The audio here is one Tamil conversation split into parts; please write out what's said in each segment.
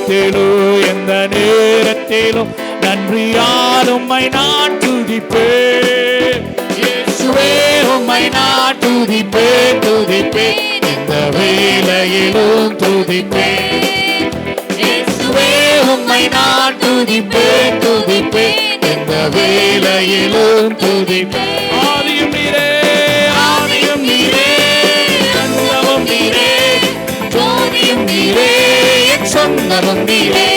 காலத்திலும் எந்த நேரத்திலும் நன்றியால் உம்மை நான் துதிப்பேன். இயேசுவே உம்மை நான் துதிப்பேன், துதிப்பேன், எந்த வேளையிலும் துதிப்பேன். இயேசுவே உம்மை நான் துதிப்பேன், துதிப்பேன், எந்த வேளையிலும் துதிப்பேன். ஆதியும் நீரே, ஆதியும் நீரே, அந்தமும் நீரே, ஜோதியும் நீரே, என் சொந்தமும் நீரே.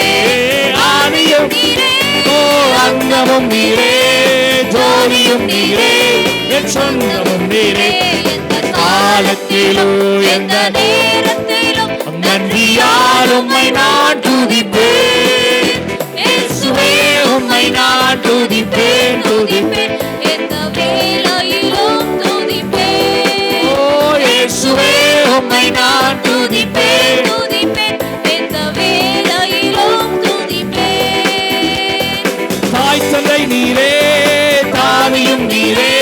ஆதியும் நீரே, ஓ அந்தமும் நீரே, ஜோதியும் நீரே, என் சொந்தமும் நீரே. காலத்திலும் எந்த நேரத்திலும் நன்றியால் உம்மை நான் துதிப்பேன். இயேசுவே உம்மை நான் துதிப்பேன், துதிப்பேன், எந்த வேளையிலும் துதிப்பேன். ஓ இயேசுவே உம்மை நான் துதிப்பேன், துதிப்பேன், எந்த வேளையிலும் துதிப்பேன். தாய் தந்தை நீரே, தாவியும் நீரே,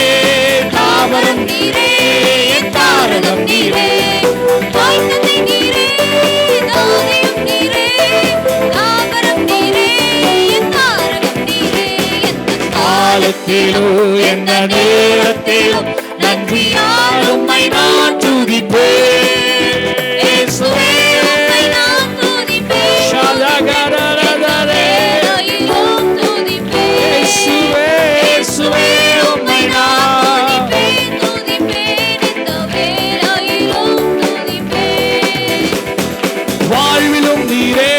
தாவரம் நீரே, என் தாரகம் நீரே. தாய் தந்தை நீரே, தாதியும் நீரே, தாவரம் நீரே, என் தாரகம் நீரே. காலத்திலும் எந்த நேரத்திலும் நன்றியால் உம்மை நான் துதிப்பேன். இயேசுவே உம்மை நான் துதிப்பேன். ஷலகரரரரே. வேளையிலும் துதிப்பேன். இயேசுவே, இயேசுவே உம்மை நான் துதிப்பேன், எந்த வேளையிலும் துதிப்பேன். வாழ்விலும் நீரே,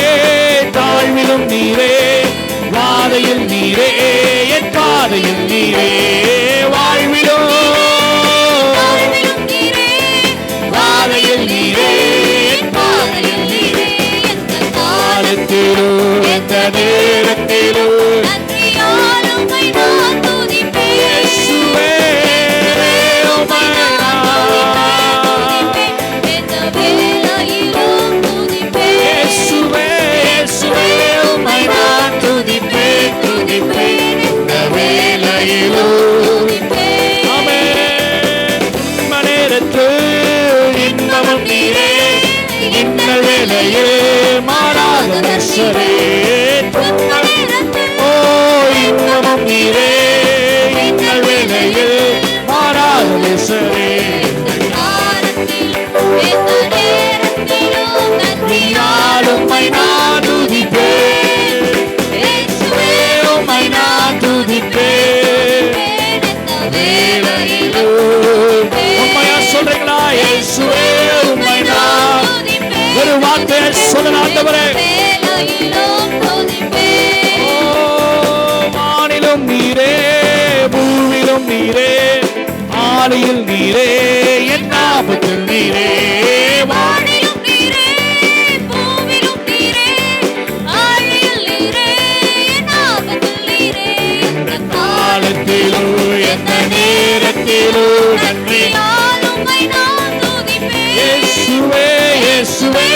தாழ்விலும் நீரே, வாதையில் நீரே, என் பாதையில் நீரே. வாழ்விலும் வாழ்விலும் நீரே, வாதையில் நீரே, என் பாதையில் நீரே. காலத்திலும் எந்த நேரத்திலும் நன்றியால் உம்மை நான் துதிப்பேன். இயேசுவே உம்மை நான் எந்த வேளையிலும் துதிப்பேன். இயேசுவே, இயேசுவே உம்மை நான் துதிப்பேன், துதிப்பேன், இந்த வேளையிலும். ஆமென். துன்ப நேரத்தில் இன்பமும் நீரே, இன்னல் வேளையில் மாறாத நேசரே. துன்ப ஓ இன்பமும் நீரே, இன்னல் வேளையில் மாறாத நேசரே. நீயால் உம்மை நான் துதிப்பேன். இயேசுவே உம்மை நான் துதிப்பேன். வேளையிலும் உண்மையா சொல்றீங்களா? இயேசுவே உம்மை நான் ஒரு வார்த்தையை சொல்லுங்க ஆண்டவரே. ஓ வானிலும் நீரே, பூவிலும் நீரே, ஆழியில் நீரே, என் ஆபத்தில் நீரே. வானிலும் நீரே, பூவிலும் நீரே, ஆழியில் நீரே, என் ஆபத்தில் நீரே. எந்த காலத்திலும் எந்த நேரத்திலும் நன்றி. நன்றியால் உம்மை நான் துதிப்பேன். இயேசுவே, இயேசுவே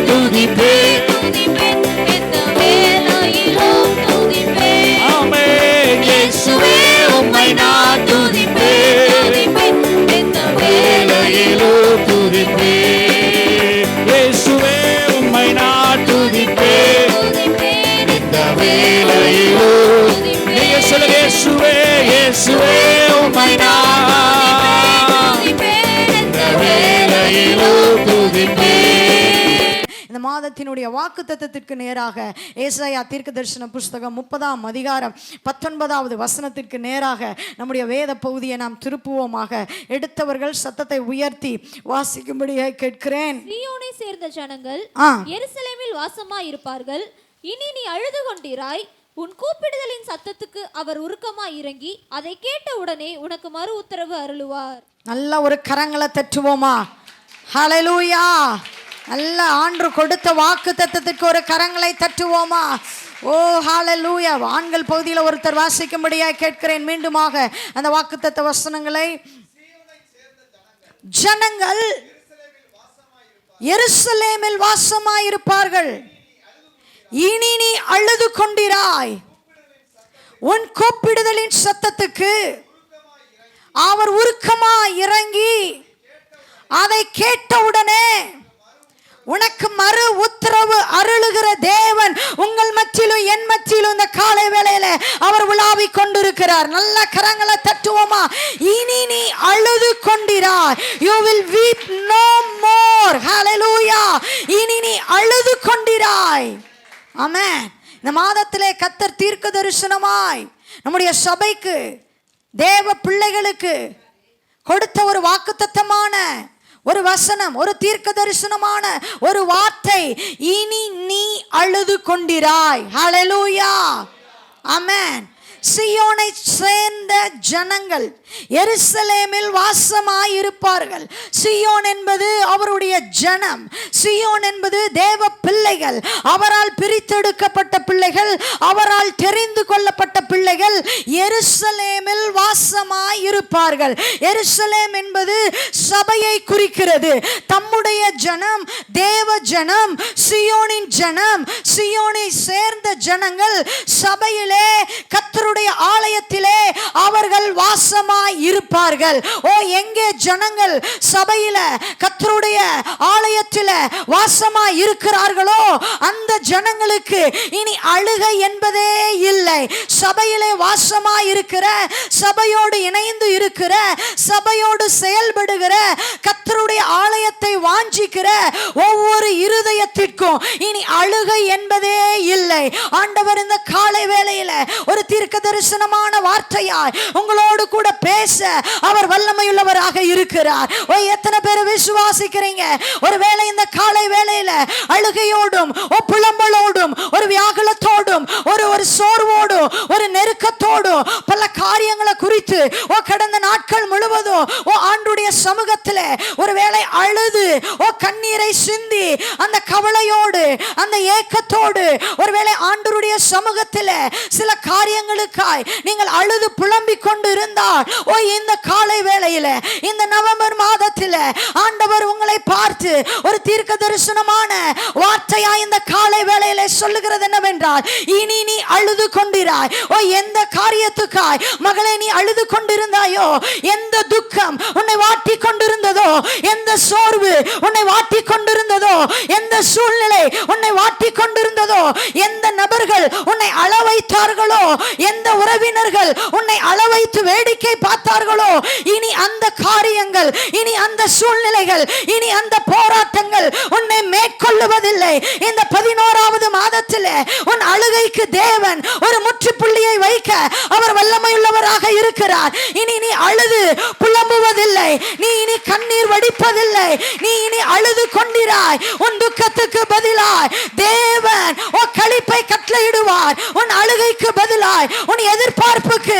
துதிப்பேன். துதிப்பேன், எந்த வேளையிலும் துதிப்பேன். ஆமென். இயேசுவே உம்மை நான் துதிப்பேன், துதிப்பேன், எந்த வேளையிலும் துதிப்பேன். இயேசுவே உம்மை நான் துதிப்பேன், துதிப்பேன், இந்த வேளையிலும். நீங்க சொல்லுங்க இயேசுவே, இயேசுவே உம்மை நான் துதிப்பேன், இந்த வேளையிலும் துதிப்பேன். இந்த மாதத்தினுடைய வாக்குத்தத்தத்திற்கு நேராக ஏசாயா தீர்க்கதரிசன புஸ்தகம் 30ஆம் அதிகாரம் 19வது வசனத்திற்கு நேராக நம்முடைய வேத பகுதியை நாம் திருப்புவோமாக. எடுத்தவர்கள் சத்தத்தை உயர்த்தி வாசிக்கும்படியாக கேட்கிறேன். சீயோனை சேர்ந்த ஜனங்கள் எருசலேமில் வாசமாய் இருப்பார்கள். இனி நீ அழுது கொண்டிராய். உன் கூப்பிடுதலின் சத்தத்துக்கு அவர் உருக்கமாய் இறங்கி அதை கேட்ட உடனே உனக்கு மறு உத்தரவு அருளுவார். நல்ல ஒரு கரங்களை தட்டுவோமா? ஹல்லேலூயா. நல்ல ஆண்டு கொடுத்த வாக்குத்தத்தத்துக்கு ஒரு கரங்களை தட்டுவோமா? ஓ ஹல்லேலூயா. ஆண்கள் பகுதியில் ஒருத்தர் வாசிக்கும்படியாக கேட்கிறேன். மீண்டுமாக அந்த வாக்குத்தத்த வசனங்களை. ஜனங்கள் எருசலேமில் வாசமாயிருப்பார்கள். இனி நீ அழுது கொண்டிராய். உன் கூப்பிடுதலின் சத்தத்துக்கு அவர் உருக்கமாய் இறங்கி அதை கேட்டவுடனே உனக்கு மறு உத்தரவு அருளுக கொண்டிராய். You will weep no more. Hallelujah. இனி நீ அழுது கொண்டிராய். ஆமென். இந்த மாதத்திலே கர்த்தர் தீர்க்க தரிசனமாய் நம்முடைய சபைக்கு, தேவ பிள்ளைகளுக்கு கொடுத்த ஒரு வாக்குத்தத்தமான ஒரு வசனம், ஒரு தீர்க்க தரிசனமான ஒரு வார்த்தை, இனி நீ அழுது கொண்டிராய். ஹல்லேலூயா. ஆமென். சியோனை சேர்ந்த ஜனங்கள் எருசலேமில் வாசமாய் இருப்பார்கள். சியோன் என்பது அவருடைய ஜனம். சியோன் என்பது தேவ பிள்ளைகள், அவரால் பிரித்தெடுக்கப்பட்ட பிள்ளைகள், அவரால் தெரிந்து கொள்ளப்பட்ட பிள்ளைகள் எருசலேமில் வாசமாய் இருப்பார்கள். எருசலேம் என்பது சபையை குறிக்கிறது. தம்முடைய ஜனம், தேவ ஜனம், சியோனின் ஜனம், சியோனை சேர்ந்த ஜனங்கள் சபையிலே, கர்த்தருடைய ஆலயத்திலே அவர்கள் வாசமாய் இருப்பார்கள். ஓ, எங்கே ஜனங்கள் சபையில கர்த்தருடைய ஆலயத்தில வாசமாய் இருக்கிறார்களோ அந்த ஜனங்களுக்கு இனி அழுகை என்பதே இல்லை. சபையிலே வாசமாய் இருக்கிற, சபையோடு இணைந்து இருக்கிற, சபையோடு செயல்படுகிற, கர்த்தருடைய ஆலயத்தை வாஞ்சிக்கிற ஒவ்வொரு இருதயத்திற்கும் இனி அழுகை என்பதே இல்லை. ஆண்டவர் இந்த காலை வேளையில ஒரு தீர்க்க தரிசனமான வார்த்தையாய் உங்களோடு கூட பேச அவர் வல்லமையுள்ளவராக இருக்கிறார். ஓ, எத்தனை பேர் விசுவாசிக்கிறீங்க? ஒருவேளை இந்த காலை வேளையில அழுகையோடும், புலம்பலோடும், ஒரு வியாகுலத்தோடும், ஒரு சோர்வோடும், ஒரு நெருக்கத்தோடும், பல காரியங்களை குறித்து கடந்த நாட்கள் முழுவதும் ஆண்டுடைய சமூகத்தில் ஒருவேளை அழுது கண்ணீரை சிந்தி அந்த கவலையோடு, அந்த ஏக்கத்தோடு ஒருவேளை ஆண்டவருடைய சமூகத்தில் சில காரியங்களுக்காய் நீங்கள் அழுது புலம்பிக் கொண்டு இருந்தால், இந்த காலை வேளையில, இந்த நவம்பர் மாதத்தில் ஆண்டவர் உங்களை பார்த்து ஒரு தீர்க்க தரிசனமான வார்த்தையா இந்த காலை வேளையில சொல்லுகிறது என்னவென்றால், இனி நீ அழுது கொண்டிராய். எந்த காரியத்துக்காய் மகளே நீ அழுது கொண்டிருந்தாயோ, எந்த துக்கம் உன்னை வாட்டி கொண்டிருந்ததோ, எந்த சோர்வு உன்னை வாட்டி கொண்டிருந்ததோ, எந்த சூழ்நிலை உன்னை வாட்டி கொண்டிருந்ததோ, எந்த நபர்கள் உன்னை அள வைத்தார்களோ, எந்த உறவினர்கள் உன்னை அள வைத்து வேடிக்கை பார்த்தார்களோ, இனி அந்த காரியங்கள், இனி அந்த சூழ்நிலைகள், இனி அந்த போராட்டங்கள் உன்னை மேற்கொள்ளுவதில்லை. இந்த 11வது மாதத்தில் உன் அழுகைக்கு தேவன் ஒரு முற்றுப்புள்ளியை வைக்க அவர் வல்லமையுள்ளவராக இருக்கிறார். இனி நீ அழுது புலம்புவதில்லை, நீ இனி கண்ணீர் வடிப்பதில்லை, நீ இனி அழுது கொண்டிராய். உன் துக்கத்துக்கு பதிலாய் தேவன் களிப்பை கட்டளையிடுவார். உன் அழுகைக்கு பதிலாய், உன் எதிர்பார்ப்புக்கு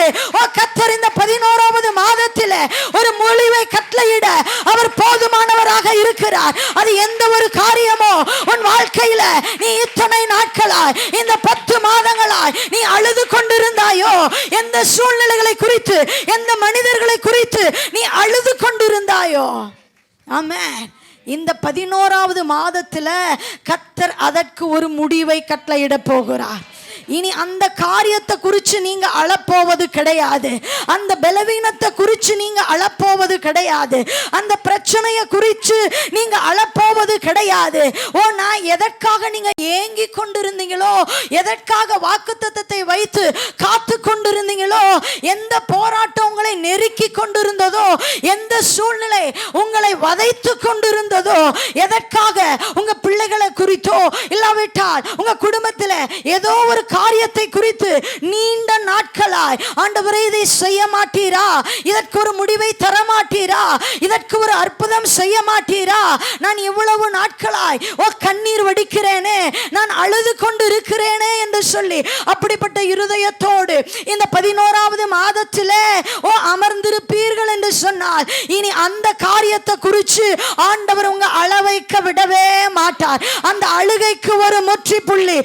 கர்த்தர் இந்த 11வது மாதத்தில் ஒரு மொழிவை கட்டளையிட அவர் போதுமானவராக இருக்கிறார். அது எந்த ஒரு காரியமோ உன் வாழ்க்கையில நீ இத்தனை நாட்களாய், இந்த 10 மாதங்களாய் நீ அழுது கொண்டிருந்தாயோ, எந்த சூழ்நிலைகளை குறித்து, எந்த மனிதர்களை குறித்து நீ அழுது கொண்டிருந்தாயோ, ஆமென், இந்த 11வது மாதத்தில் கர்த்தர் அதற்கு ஒரு முடிவை கட்டளையிட போகிறார். இனி அந்த காரியத்தை குறித்து நீங்க அழப்போவது கிடையாது. அந்த பலவீனத்தை குறித்து நீங்க அழப்போவது கிடையாது. அந்த பிரச்சனையை குறித்து நீங்க அழப்போவது கிடையாது. நான் எதற்காக நீங்க ஏங்கி கொண்டிருந்தீங்களோ, எதற்காக வாக்குத்தத்தத்தை வைத்து காத்து கொண்டிருந்தீங்களோ, எந்த போராட்டம் உங்களை நெருக்கி கொண்டிருந்ததோ, எந்த சூழ்நிலை உங்களை வதைத்து கொண்டிருந்ததோ, எதற்காக உங்க பிள்ளைகளை குறித்தோ, இல்லாவிட்டால் உங்க குடும்பத்தில் ஏதோ ஒரு காரியத்தை குறித்து நீண்ட நாட்களாய் ஆண்டவரே இதை செய்ய மாட்டீரா, இதற்கு ஒரு முடிவை தர மாட்டீரா, இதற்கு ஒரு அற்புதம் செய்ய மாட்டீரா, நான் இவ்வளவு நாட்களாய் கண்ணீர் வடிக்கிறேனே, நான் அழுது கொண்டு இருக்கிறேனே என்று சொல்லி அப்படிப்பட்ட இருதயத்தோடு இந்த 11வது மாதத்திலே அமர்ந்திருப்பீர்கள் என்று சொன்னால், இனி அந்த காரியத்தை குறித்து ஆண்டவர் உங்க அழ வைக்க விடவே மாட்டார். அந்த அழுகைக்கு ஒரு முற்றுப்புள்ளி.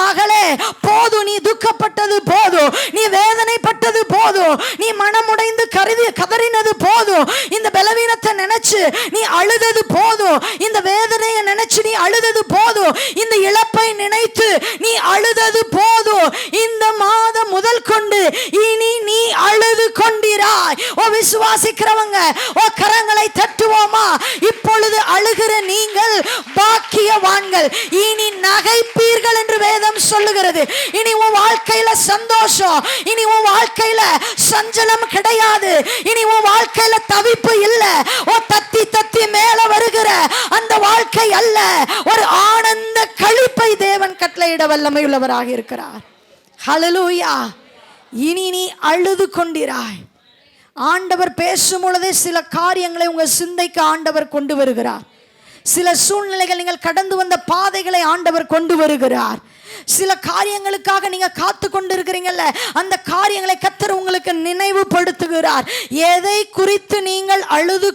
மகளே, போதும், நீ துக்கப்பட்டது போதும், நீ வேதனைப்பட்டது போதும், நீ மனமுடைந்து கதறினது போதும், இந்த பலவீனத்தை நினைச்சு நீ அழுதது போதும், இந்த வேதனையை நினைச்சு நீ அழுதது போதும், இந்த இழப்பை நினைத்து நீ அழுதது போதும். இந்த மாதம் முதல் கொண்டு இனி நீ அழுது கொண்டிராய். விசுவாசிக்கிறவங்க கரங்களை தட்டுவோமா? இப்பொழுது அழுகிற நீங்கள் பாக்கியவான்கள், இனி நகைப்பீர்கள் என்று வேதம் சொல்லுகிறது. இனி உன் வாழ்க்கையில சந்தோஷம், இனி உன் வாழ்க்கையில சஞ்சலம் கிடையாது, இனி உன் வாழ்க்கையில தவிப்பு இல்லை. அல்ல, தத்தி தத்தி மேல வருகிற அந்த வாழ்க்கை அல்ல, ஒரு ஆனந்த களிப்பை தேவன் கட்டளையிட வல்லமை உள்ளவராக இருக்கிறார். ஹல்லேலூயா. இனி நீ அழுது கொண்டிராய். ஆண்டவர் பேசும் பொழுதே சில காரியங்களை உங்க சிந்தைக்கு ஆண்டவர் கொண்டு வருகிறார். சில சூழ்நிலைகள், நீங்கள் கடந்து வந்த பாதைகளை ஆண்டவர் கொண்டு வருகிறார். சில காரியங்களுக்காக நீங்க காத்து கொண்டு இருக்கிறீங்கல்ல, அந்த காரியங்களை கர்த்தர் உங்களுக்கு நினைவுபடுத்துகிறார். எதை குறித்து நீங்கள் அழுது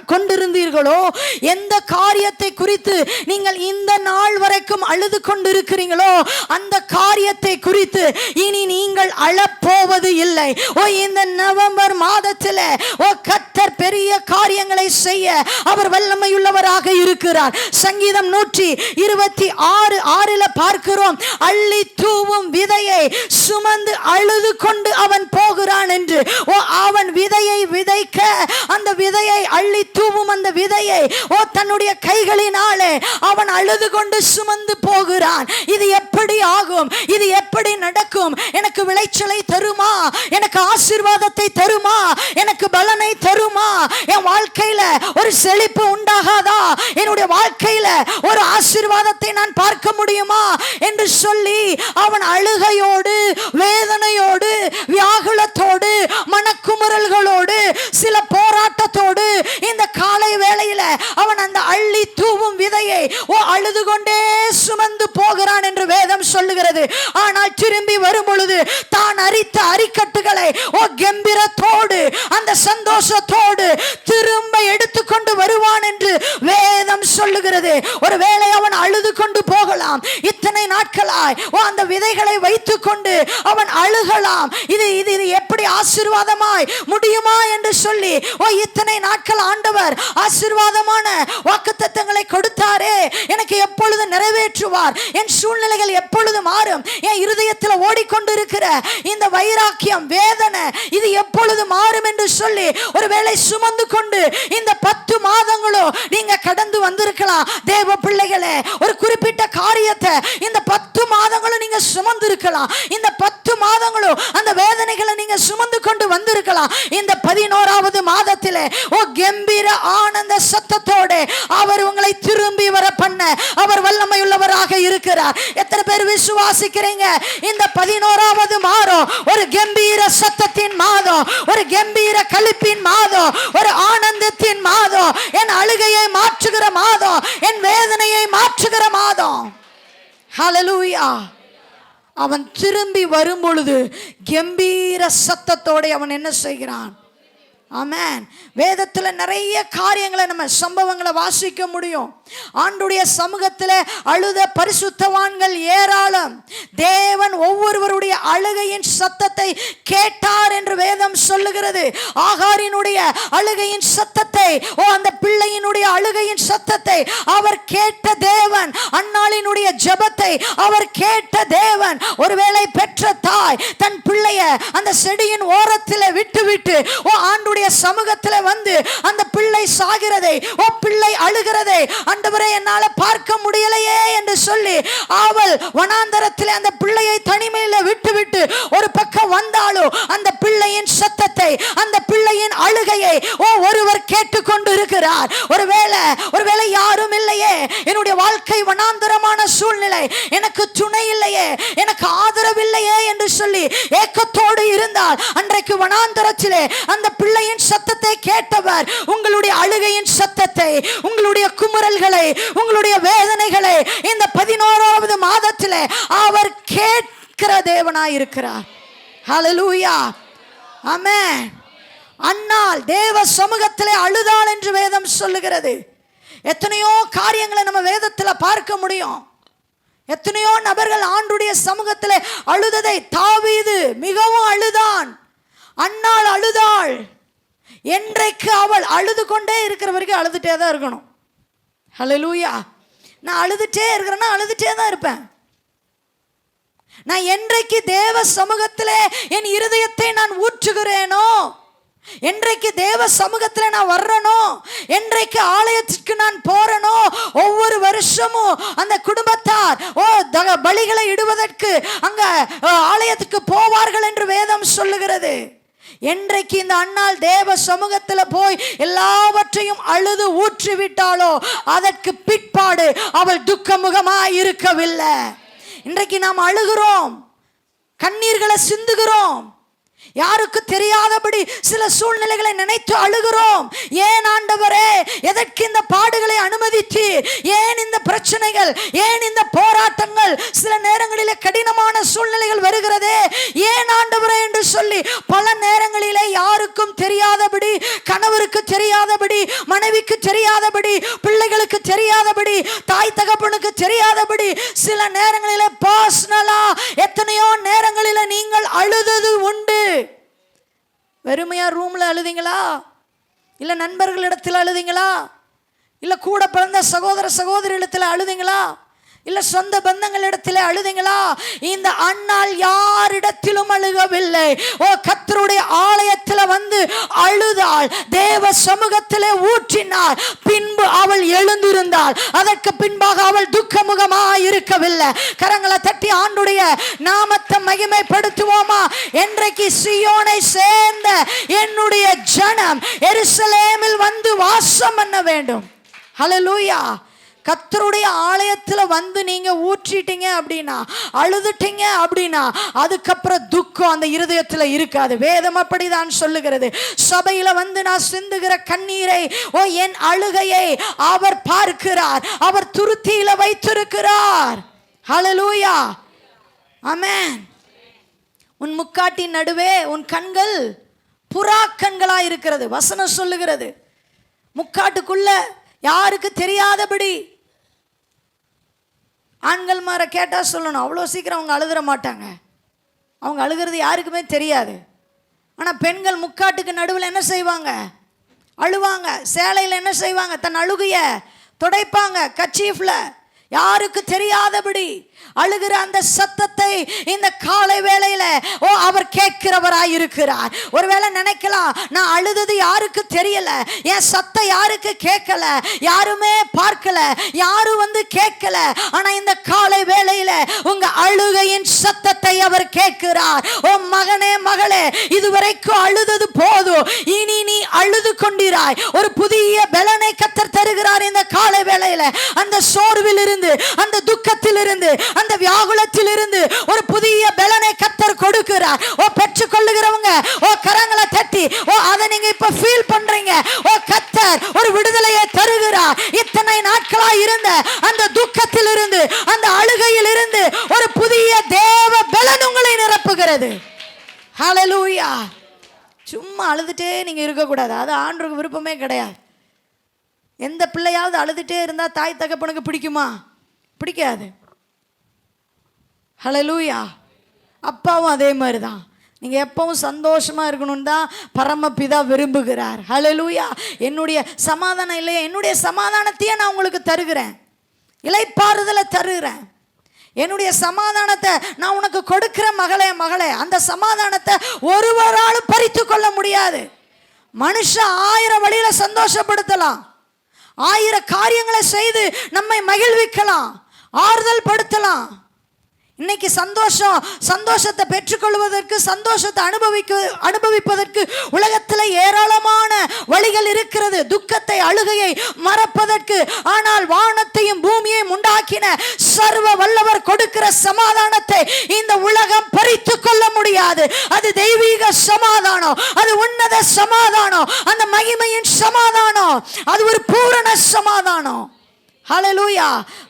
கொண்டிருந்தீர்களோ, எந்த காரியத்தை குறித்து நீங்கள் இந்த நாள் வரைக்கும் அழுது கொண்டிருக்கிறீங்களோ, அந்த காரியத்தை குறித்து இனி நீங்கள் அழப்போவது இல்லை. இந்த நவம்பர் மாதத்தில் கர்த்தர் பெரிய காரியங்களை செய்ய அவர் வல்லமையுள்ளவராக இருக்கிறார். சங்கீதம் 126:6 பார்க்கிறோம், அள்ளி தூவும் விதையை சுமந்து அழுது கொண்டு அவன் போகிறான் என்று. அவன் விதையை விதைக்க, அந்த விதையை அள்ளி தூவும் அந்த விதையை தன்னுடைய கைகளினாலே அவன் அழுது கொண்டு சுமந்து போகிறான். இது எப்படி ஆகும்? இது எப்படி நடக்கும்? எனக்கு விளைச்சலை தருமா? எனக்கு ஆசீர்வாதத்தை தருமா? எனக்கு பலனை தருமா? என் வாழ்க்கையில ஒரு செழிப்பு உண்டாகாதா? என்னுடைய வாழ்க்கையில ஒரு ஆசீர்வாதத்தை நான் பார்க்க முடியுமா என்று சொல்லி அவன் அழுகையோடு, வேதனையோடு, வியாகுலத்தோடு, மனக்குமுறல்களோடு, சில போராட்டத்தோடு இந்த காலை வேளையில அவன் அந்த அள்ளி தூவும் விதையை அழுது கொண்டே சுமந்து போகிறான் என்று வேதம் சொல்லுகிறது. ஆனால் திரும்பி வரும் பொழுது தான் அரித்த அரிக்கட்டுகளை கம்பீரத்தோடு, அந்த சந்தோஷத்தோடு திரும்ப எடுத்துக்கொண்டு வருவான் என்று வேதம் சொல்லுகிறது. ஒருவேளை அவன் அழுது கொண்டு போகலாம். இத்தனை நாட்களாய் அந்த விதைகளை வைத்துக் கொண்டு அவன் அழுகலாம். இது எப்படி ஆசீர்வாதமாய் முடியுமா என்று சொல்லி இத்தனை நாட்கள் ஆண்டவர் ஆசீர்வாதமான வாக்குத்தத்தங்களை கொடுத்தாரே, எனக்கு எப்பொழுது நிறைவேற்றுவார்? என் சூழ்நிலைகள் எப்பொழுது மாறும்? என் இருதயத்தில் ஓடிக்கொண்டிருக்கிற இந்த வைராக்கியம், வேதனை, இது எப்பொழுது மாறும் என்று சொல்லி ஒருவேளை சுமந்து கொண்டு இந்த 10 மாதங்களும் நீங்க கடந்து வந்திருக்கலாம். தேவ பிள்ளைகளே, ஒரு குறிப்பிட்ட காரியத்தை இந்த 10 மாதங்களும் நீங்க சுமந்து இருக்கலாம். இந்த 10 மாதங்களும் அந்த வேதனைகளை நீங்க சுமந்து கொண்டு வந்திருக்கலாம். இந்த 11வது மாதத்திலே கம்பீர ஆனந்த சத்தத்தோடு அவர் உங்களை திரும்பி வர பண்ண அவர் வல்லமையுள்ளவராக இருக்கிறார். எத்தனை பேர் விசுவாசிக்கிறீங்க? இந்த 11வது மாதம் ஒரு கம்பீர சத்தத்தின் மாதம், ஒரு கம்பீர களிப்பின் மாதம், ஒரு ஆனந்தத்தின் மாதம், என் அழுகையை மாற்றுகிற மாதம், என் வேதனையை மாற்றுகிற மாதம். ஹல்லேலூயா. அவன் திரும்பி வரும் பொழுது கம்பீர சத்தத்தோடு அவன் என்ன செய்கிறான்? ஆமென். வேதத்துல நிறைய காரியங்களை நம்ம சம்பவங்களை வாசிக்க முடியும். ஆண்டுடைய சமூகத்தில் அழுத பரிசுத்தவான்கள் ஏராளம். தேவன் ஒவ்வொருவருடைய அழுகையின் சத்தத்தை கேட்டார் என்று வேதம் சொல்லுகிறது. ஆகாரினுடைய அழுகையின் சத்தத்தை, அந்த பிள்ளையினுடைய அழுகையின் சத்தத்தை அவர் கேட்ட தேவன். அன்னாளினுடைய ஜெபத்தை அவர் கேட்ட தேவன். ஒருவேளை பெற்ற தாய் தன் பிள்ளைய அந்த செடியின் ஓரத்தில் விட்டு ஆண்டுடைய சமூகத்தில் வந்து அந்த பிள்ளை சாகிறதை, பிள்ளை அழுகிறதை ஆண்டவரே என்னால பார்க்க முடியலையே என்று சொல்லி அவள் வனாந்தரத்தில் அந்த பிள்ளையை தனிமையில விட்டு ஒரு பக்கம் வந்தாலும் அந்த பிள்ளையின் சத்தத்தை, அந்த பிள்ளையின் அழுகையை ஒருவர் கேட்டுக்கொண்டு இருக்கிறார். ஒருவேளை யாரும் இல்லையே, என்னுடைய வாழ்க்கை வனாந்தரமான சூழ்நிலை, எனக்கு துணை இல்லையே, எனக்கு ஆதரவு இல்லையே என்று சொல்லி ஏக்கத்தோடு இருந்தால், அன்றைக்கு வனாந்தரத்திலே அந்த பிள்ளையின் சத்தத்தை கேட்டவர் உங்களுடைய அழுகையின் சத்தத்தை, உங்களுடைய குமுறல்களை, உங்களுடைய வேதனைகளை இந்த 11வது மாதத்திலே அவர் கேட்கிற தேவனாய் இருக்கிறார். ஹல்லேலூயா. ஆமென். அன்னாள் தேவ சமூகத்திலே அழுதாள் என்று வேதம் சொல்லுகிறது. எத்தனையோ காரியங்களை நம்ம வேதத்தில் பார்க்க முடியும். எத்தனையோ நபர்கள் ஆண்டுடைய சமூகத்திலே அழுததை, தாவீது மிகவும் அழுதான், அன்னாள் அழுதாள். என்றைக்கு அவள் அழுது கொண்டே இருக்கிற வரைக்கும் அழுதுட்டே தான் இருக்கணும். ஹல்லேலூயா. நான் அழுதுட்டே இருக்கிறேன்னா அழுதுட்டே தான் இருப்பேன். நான் என்றைக்கு தேவ சமூகத்திலே என் இருதயத்தை நான் ஊற்றுகிறேனோ, என்றைக்கு தேவ சமூகத்தில் நான் வர்றனோ, என்றைக்கு ஆலயத்திற்கு நான் போறனோ, ஒவ்வொரு வருஷமும் அந்த குடும்பத்தார் பலிகளை இடுவதற்கு அங்க ஆலயத்துக்கு போவார்கள் என்று வேதம் சொல்லுகிறது. என்றைக்கு இந்த அன்னாள் தேவ சமூகத்தில் போய் எல்லாவற்றையும் அழுது ஊற்றிவிட்டாளோ அதற்கு பிற்பாடு அவள் துக்கமுகமாய் இருக்கவில்லை. இன்றைக்கு நாம் அழுகிறோம், கண்ணீர்களை சிந்துகிறோம், யாருக்கு தெரியாதபடி சில சூழ்நிலைகளை நினைத்து அழுகிறோம். ஏன் ஆண்டவரே, எதற்கு இந்த பாடுகளை அனுமதித்து, ஏன் இந்த பிரச்சனைகள், ஏன் இந்த போராட்டங்கள், சில நேரங்களிலே கடினமான சூழ்நிலைகள் வருகிறதே, ஏன் ஆண்டவரே என்று சொல்லி பல நேரங்களிலே யாருக்கும் தெரியாதபடி, கணவருக்கு தெரியாதபடி, மனைவிக்கு தெரியாதபடி, பிள்ளைகளுக்கு தெரியாதபடி, தாய் தகப்பனுக்கு தெரியாதபடி சில நேரங்களிலே பர்சனலா எத்தனையோ நேரங்களிலே நீங்கள் அழுதது உண்டு. வெறுமையா ரூம்ல அழுதிங்களா, இல்லை நண்பர்களிடத்தில் அழுதிங்களா, இல்லை கூட பிறந்த சகோதர சகோதரிடத்தில் அழுதிங்களா, இல்லை சொந்த பந்தங்களிடத்தில் அழுதிங்களா? இந்த அன்னாள் யாரிடத்திலும் அழுகவில்லை. ஓ, கர்த்தருடைய ஆலயத்தில் வந்து அழுதாள், தேவ சமூகத்திலே ஊற்றினாள், பின்பு அவள் எழுந்திருந்தாள். அதற்கு பின்பாக அவள் துக்கமுகமாய் இருக்கவில்லை. கரங்களை தட்டி ஆண்டுடைய நாமத்தை மகிமைப்படுத்துவோமா? என்றைக்கு சீயோனை சேர்ந்த என்னுடைய ஜனம் எருசலேமில் வந்து வாசம் பண்ண வேண்டும். ஹல்லேலூயா. கர்த்தருடைய ஆலயத்தில் வந்து நீங்க ஊற்றிட்டீங்க அப்படின்னா, அழுதுட்டீங்க அப்படின்னா, அதுக்கப்புறம் துக்கம் அந்த இருதயத்தில் இருக்காது. வேதம் அப்படிதான் சொல்லுகிறது. சபையில வந்து நான் சிந்துகிற கண்ணீரை, ஓ என் அழுகையை அவர் பார்க்கிறார், அவர் துருத்தியில வைத்திருக்கிறார். ஹல்லேலூயா, ஆமென். உன் முக்காட்டின் நடுவே உன் கண்கள் புறா கண்களா இருக்கிறது வசனம் சொல்லுகிறது. முக்காட்டுக்குள்ள யாருக்கு தெரியாதபடி, ஆண்கள் மாற கேட்டா சொல்லணும், அவ்வளோ சீக்கிரம் அவங்க அழுதுற மாட்டாங்க, அவங்க அழுகிறது யாருக்குமே தெரியாது. ஆனால் பெண்கள் முக்காட்டுக்கு நடுவில் என்ன செய்வாங்க? அழுவாங்க. சேலையில் என்ன செய்வாங்க? தன் அழுகைய துடைப்பாங்க கர்ச்சீஃப்ல, யாருக்கு தெரியாதபடி. அழுகிற அந்த சத்தத்தை இந்த காலை வேளையில ஓ அவர் கேட்கிறவராய் இருக்கிறார். ஒருவேளை நினைக்கலாம், நான் அழுதது யாருக்கு தெரியல, என் சத்தம் யாருக்கு கேட்கல, யாருமே பார்க்கல, யாரும் வந்து கேட்கல. ஆனா இந்த காலை வேளையில உங்க அழுகையின் சத்தத்தை அவர் கேட்கிறார். ஓ மகனே மகளே, இதுவரைக்கும் அழுதது போதும், இனி நீ அழுது கொண்டிராய். ஒரு புதிய பலனை கர்த்தர் தருகிறார் இந்த காலை வேளையில. அந்த சோர்வில் இருந்து, அந்த துக்கத்தில் இருந்து, அந்த வியாகுலத்தில் இருந்து ஒரு புதிய பலனை கர்த்தர் கொடுக்கிறார். ஓ பெற்றுக்கொள்ளுகிறவங்க ஓ கரங்களை தட்டி, ஓ அதை நீங்க இப்ப ஃபீல் பண்றீங்க. ஓ கர்த்தர் ஒரு விடுதலையை தருகிறார். இத்தனை நாட்களா இருந்த அந்த துக்கத்தில் இருந்து, அந்த அழுகையில் இருந்து ஒரு புதிய தேவ பலன் உங்களை நிரப்புகிறது. ஹல்லேலூயா. சும்மா அழுதுட்டே நீங்க இருக்கக்கூடாது, அது ஆண்டவருக்கு விருப்பமே கிடையாது. எந்த பிள்ளையாவது அழுதுட்டே இருந்தா தாய் தகப்பனுக்கு பிடிக்குமா? பிடிக்காது. ஹல்லேலூயா. அப்பாவும் அதே மாதிரி தான். நீங்கள் எப்பவும் சந்தோஷமாக இருக்கணும்னு தான் பரமபிதா விரும்புகிறார். ஹல்லேலூயா. என்னுடைய சமாதானம் இல்லையா, என்னுடைய சமாதானத்தையே நான் உங்களுக்கு தருகிறேன், இளைப்பாறுதலை தருகிறேன். என்னுடைய சமாதானத்தை நான் உனக்கு கொடுக்கிற மகளே மகளே. அந்த சமாதானத்தை ஒருவராலும் பறித்து கொள்ள முடியாது. மனுஷன் 1000 வழியில சந்தோஷப்படுத்தலாம், 1000 காரியங்களை செய்து நம்மை மகிழ்விக்கலாம், ஆறுதல் படுத்தலாம். இன்னைக்கு சந்தோஷத்தை பெற்றுக்கொள்வதற்கு, சந்தோஷத்தை அனுபவிப்பதற்கு உலகத்தில் ஏராளமான வழிகள் இருக்கிறது, துக்கத்தை அழுகையை மறப்பதற்கு. ஆனால் வானத்தையும் பூமியையும் உண்டாக்கின சர்வ வல்லவர் கொடுக்கிற சமாதானத்தை இந்த உலகம் பறித்து கொள்ள முடியாது. அது தெய்வீக சமாதானம், அது உன்னத சமாதானம், அந்த மகிமையின் சமாதானம், அது ஒரு பூரண சமாதானம். ஹல்லேலூயா.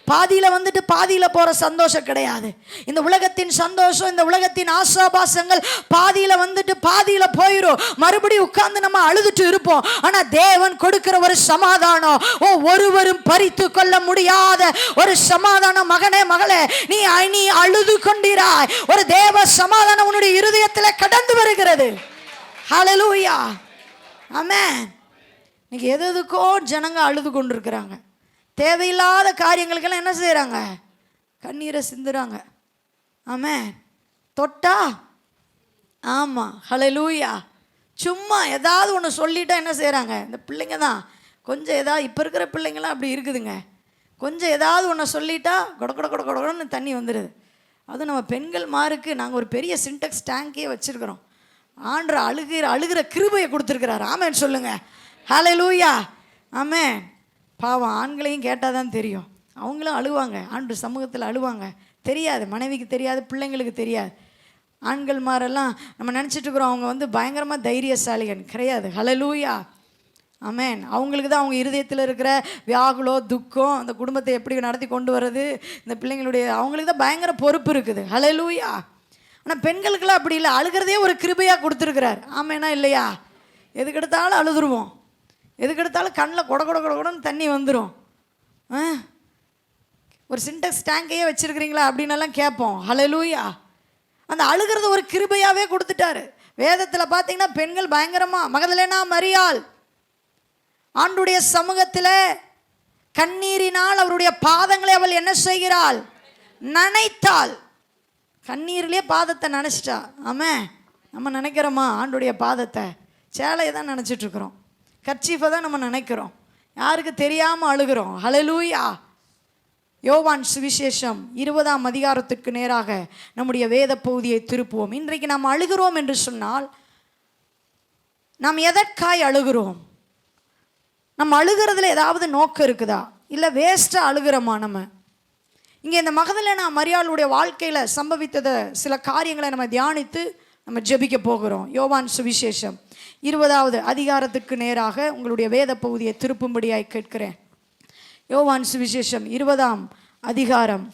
பாதியில வந்துட்டு பாதியில போற சந்தோஷம் கிடையாது. இந்த உலகத்தின் சந்தோஷம், இந்த உலகத்தின் ஆசாபாசங்கள் பாதியில வந்துட்டு பாதியில போயிடும். மறுபடியும் உட்கார்ந்து நம்ம அழுதுட்டு இருப்போம். ஆனா தேவன் கொடுக்கிற ஒரு சமாதானம், ஓ ஒருவரும் பறித்து கொள்ள முடியாத ஒரு சமாதானம். மகனே மகளே, நீ அழுது கொண்டிராய், ஒரு தேவ சமாதானம் உன்னுடைய இருதயத்தில் கடந்து வருகிறது. ஹல்லேலூயா, ஆமென். இன்னைக்கு எதுக்கோ ஜனங்க அழுது கொண்டிருக்கிறாங்க. தேவையில்லாத காரியங்களுக்கெல்லாம் என்ன செய்கிறாங்க? கண்ணீரை சிந்துறாங்க. ஆமென். தொட்டா ஆமாம், ஹல்லேலூயா. சும்மா ஏதாவது ஒன்று சொல்லிட்டா என்ன செய்கிறாங்க? இந்த பிள்ளைங்க தான் கொஞ்சம் ஏதாவது, இப்போ இருக்கிற பிள்ளைங்களாம் அப்படி இருக்குதுங்க. கொஞ்சம் ஏதாவது ஒன்று சொல்லிட்டா கொடன்னு தண்ணி வந்துடுது. அதுவும் நம்ம பெண்கள் மாருக்கு நாங்கள் ஒரு பெரிய சின்டெக்ஸ் டேங்கே வச்சுருக்கிறோம். ஆண்டு அழுகிற கிருபையை கொடுத்துருக்கிறார். ஆமேன் சொல்லுங்க. ஹல்லேலூயா. ஆமேன். பாவம் ஆண்களையும் கேட்டால் தான் தெரியும். அவங்களும் அழுவாங்க, ஆண்டு சமூகத்தில் அழுவாங்க. தெரியாது, மனைவிக்கு தெரியாது, பிள்ளைங்களுக்கு தெரியாது. ஆண்கள் மாரெல்லாம் நம்ம நினச்சிட்டு இருக்கிறோம் அவங்க பயங்கரமாக தைரியசாலிகள். கிடையாது. ஹல்லேலூயா. ஆமேன். அவங்களுக்கு தான் அவங்க இருதயத்தில் இருக்கிற வியாகுலோ துக்கம், அந்த குடும்பத்தை எப்படி நடத்தி கொண்டு வர்றது, இந்த பிள்ளைங்களுடைய அவங்களுக்கு தான் பயங்கர பொறுப்பு இருக்குது. ஹல்லேலூயா. ஆனால் பெண்களுக்கெல்லாம் அப்படி இல்லை. அழுகிறதே ஒரு கிருபையாக கொடுத்துருக்கிறார். ஆமேனா இல்லையா? எதுக்கெடுத்தாலும் அழுதுருவோம், எதுக்கெடுத்தாலும் கண்ணில் கொடன்னு தண்ணி வந்துடும். ஒரு சின்டெக்ஸ் டேங்கையே வச்சுருக்கிறீங்களா அப்படின்னெல்லாம் கேட்போம். ஹல்லேலூயா. அந்த அழுகிறது ஒரு கிருபையாகவே கொடுத்துட்டாரு. வேதத்தில் பார்த்தீங்கன்னா பெண்கள் பயங்கரமாக, மகதலேனா மரியாள் ஆண்டுடைய சமூகத்தில் கண்ணீரினால் அவருடைய பாதங்களை அவள் என்ன செய்கிறாள்? நனைத்தாள். கண்ணீரிலே பாதத்தை நினச்சிட்டா. ஆமாம். நம்ம நினைக்கிறோமா ஆண்டுடைய பாதத்தை? சேலையை தான் நினச்சிட்ருக்குறோம், கர்ச்சீஃபை தான் நம்ம நினைக்கிறோம், யாருக்கு தெரியாமல் அழுகிறோம். ஹல்லேலூயா. யோவான் சுவிசேஷம் 20ஆம் அதிகாரத்திற்கு நேராக நம்முடைய வேத பகுதியை திருப்புவோம். இன்றைக்கு நாம் அழுகிறோம் என்று சொன்னால் நாம் எதற்காய் அழுகிறோம்? நம்ம அழுகிறதுல ஏதாவது நோக்கம் இருக்குதா, இல்லை வேஸ்ட்டாக அழுகிறோமா? நம்ம இங்கே இந்த மகதலேனா மரியாளுடைய வாழ்க்கையில் சம்பவித்ததை சில காரியங்களை நம்ம தியானித்து நம்ம ஜெபிக்க போகிறோம். யோவான் சுவிசேஷம் 20ஆவது அதிகாரத்துக்கு நேராக உங்களுடைய வேத பகுதியை திருப்பும்படியாய் கேட்கிறேன். யோவான் சுவிசேஷம் 20ஆம் அதிகாரம்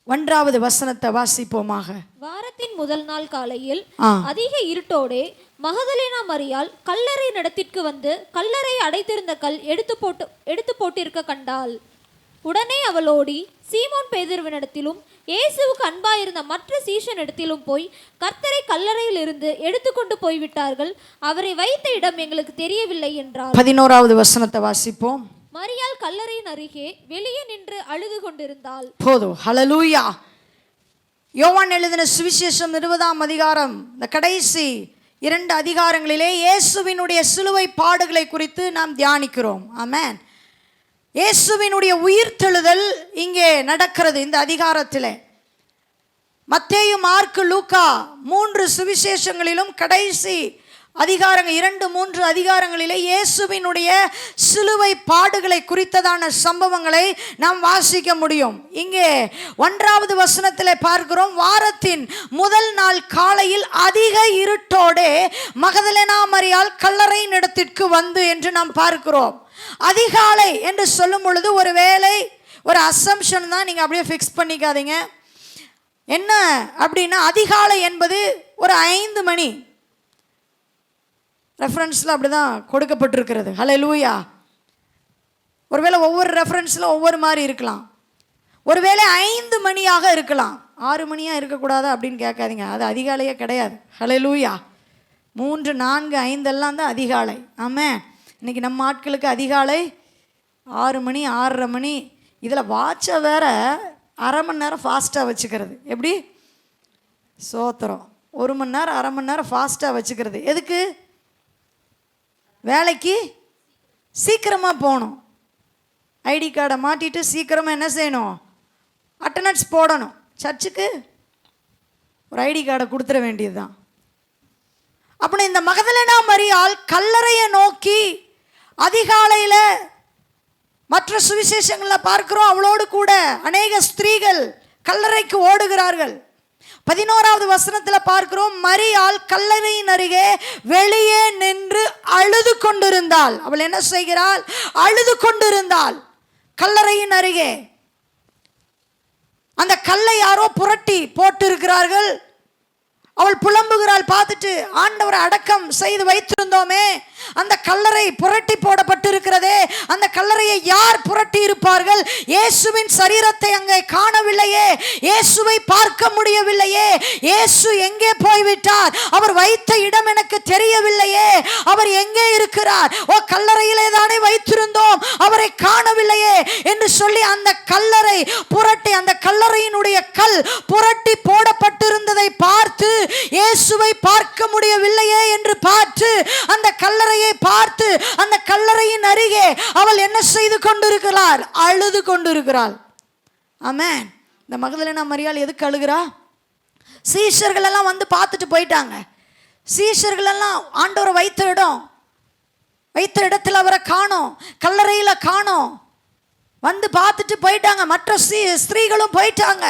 1வது வசனத்தை வாசிப்போமாக. வாரத்தின் முதல் நாள் காலையில் அதிக இருட்டோடே மகதலேனா மரியாள் கல்லறை நடத்திற்கு வந்து கல்லறை அடைத்திருந்த கல் எடுத்து போட்டிருக்க கண்டாள். உடனே அவள் ஓடி சீமோன் பேதுருவினிடத்திலும் இயேசுவுக்கு அன்பாயிருந்த மற்ற சீஷனிடத்திலும் போய் கர்த்தரை கல்லறையில் இருந்து எடுத்துக்கொண்டு போய்விட்டார்கள், அவரை வைத்த இடம் எங்களுக்கு தெரியவில்லை என்றார். 11வது வசனத்தை வாசிப்போம். மரியாள் கல்லறையின் அருகே வெளியே நின்று அழுது கொண்டிருந்தாள். போதும். ஹல்லேலூயா. யோவான் எழுதின சுவிசேஷம் 20ஆம் அதிகாரம் இந்த கடைசி 2 அதிகாரங்களிலே இயேசுவினுடைய சிலுவை பாடுகளை குறித்து நாம் தியானிக்கிறோம். ஆமென். இயேசுவினுடைய உயிர்த்தெழுதல் இங்கே நடக்கிறது இந்த அதிகாரத்திலே. மத்தேயு, மார்க்கு, லூக்கா 3 சுவிசேஷங்களிலும் கடைசி அதிகாரங்கள் 2-3 அதிகாரங்களிலே இயேசுவினுடைய சிலுவை பாடுகளை குறித்ததான சம்பவங்களை நாம் வாசிக்க முடியும். இங்கே 1வது வசனத்திலே பார்க்கிறோம், வாரத்தின் முதல் நாள் காலையில் அதிக இருட்டோடே மகதலேனா மரியாள் கல்லறையின் இடத்திற்கு வந்து என்று நாம் பார்க்கிறோம். அதிகாலை என்று சொல்லும் பொழுது ஒரு வேளை ஒரு அசம்ஷன் தான், நீங்கள் அப்படியே ஃபிக்ஸ் பண்ணிக்காதீங்க. என்ன அப்படின்னா அதிகாலை என்பது ஒரு 5 மணி ரெஃபரன்ஸில் அப்படி தான் கொடுக்கப்பட்டிருக்கிறது. ஹல்லேலூயா. ஒருவேளை ஒவ்வொரு ரெஃபரன்ஸில் ஒவ்வொரு மாதிரி இருக்கலாம். ஒருவேளை 5 மணியாக இருக்கலாம். 6 மணியாக இருக்கக்கூடாது அப்படின்னு கேட்காதீங்க, அது அதிகாலையே கிடையாது. ஹல்லேலூயா. 3, 4, 5 எல்லாம் தான் அதிகாலை. ஆமாம். இன்றைக்கி நம்ம ஆட்களுக்கு அதிகாலை 6 மணி 6:30 மணி. இதில் வாட்சை வேற அரை மணி நேரம் ஃபாஸ்ட்டாக வச்சுக்கிறது. எப்படி? சோத்திரம். 1 மணி நேரம் 1/2 மணி நேரம் ஃபாஸ்ட்டாக வச்சுக்கிறது. எதுக்கு? வேலைக்கு சீக்கிரமாக போகணும். ஐடி கார்டை மாட்டிட்டு சீக்கிரமாக என்ன செய்யணும்? அட்டண்டன்ஸ் போடணும். சர்ச்சுக்கு ஒரு ஐடி கார்டை கொடுத்துட வேண்டியது தான். அப்படி இந்த மகதலேனா மரியாள் கல்லறையை நோக்கி அதிகாலையில் மற்ற சுவிசேஷங்களில் பார்க்கிறோம், அவளோடு கூட அநேக ஸ்திரீகள் கல்லறைக்கு ஓடுகிறார்கள். 11வது வசனத்தில் பார்க்கிறோம், மரியாள் கல்லறையின் அருகே வெளியே நின்று அழுது கொண்டிருந்தாள். அவள் என்ன செய்கிறாள்? அழுது கொண்டிருந்தாள் கல்லறையின் அருகே. அந்த கல்லை யாரோ புரட்டி போட்டு இருக்கிறார்கள். அவள் புலம்புகிறாள். பார்த்துட்டு, ஆண்டவரை அடக்கம் செய்து வைத்திருந்தோமே, அந்த கல்லறை புரட்டி போடப்பட்டிருக்கிறதே, அந்த கல்லறையை யார் புரட்டி இருப்பார்கள்? இயேசுவின் சரீரத்தை அங்கே காணவில்லையே, இயேசுவை பார்க்க முடியவில்லையே, இயேசு எங்கே போய்விட்டார்? அவர் வைத்த இடம் எனக்கு தெரியவில்லையே, அவர் எங்கே இருக்கிறார்? ஓ, கல்லறையிலே தானே வைத்திருந்தோம், அவரை காணவில்லையே என்று சொல்லி அந்த கல்லறை புரட்டி, அந்த கல்லறையினுடைய கல் புரட்டி போடப்பட்டிருந்ததை பார்த்து இயேசுவை பார்க்க முடியவில்லையே என்று பார்த்து அந்த கல்லறையை பார்த்து அந்த கல்லறையின் அருகே அவள் என்ன செய்து கொண்டிருக்கிறாள்? அழுது கொண்டிருக்கிறாள். ஆமென். இந்த மகதலேனா மரியாள் எதுக்கு அழுகிறா? சீஷர்கள் எல்லாம் வந்து பார்த்துட்டு போயிட்டாங்க. சீஷர்கள் எல்லாம் ஆண்டவரை வைத்த இடத்துல அவரை காணோம், கல்லறையில காணோம். வந்து பார்த்துட்டு போயிட்டாங்க. மற்ற ஸ்திரீகளும் போயிட்டாங்க.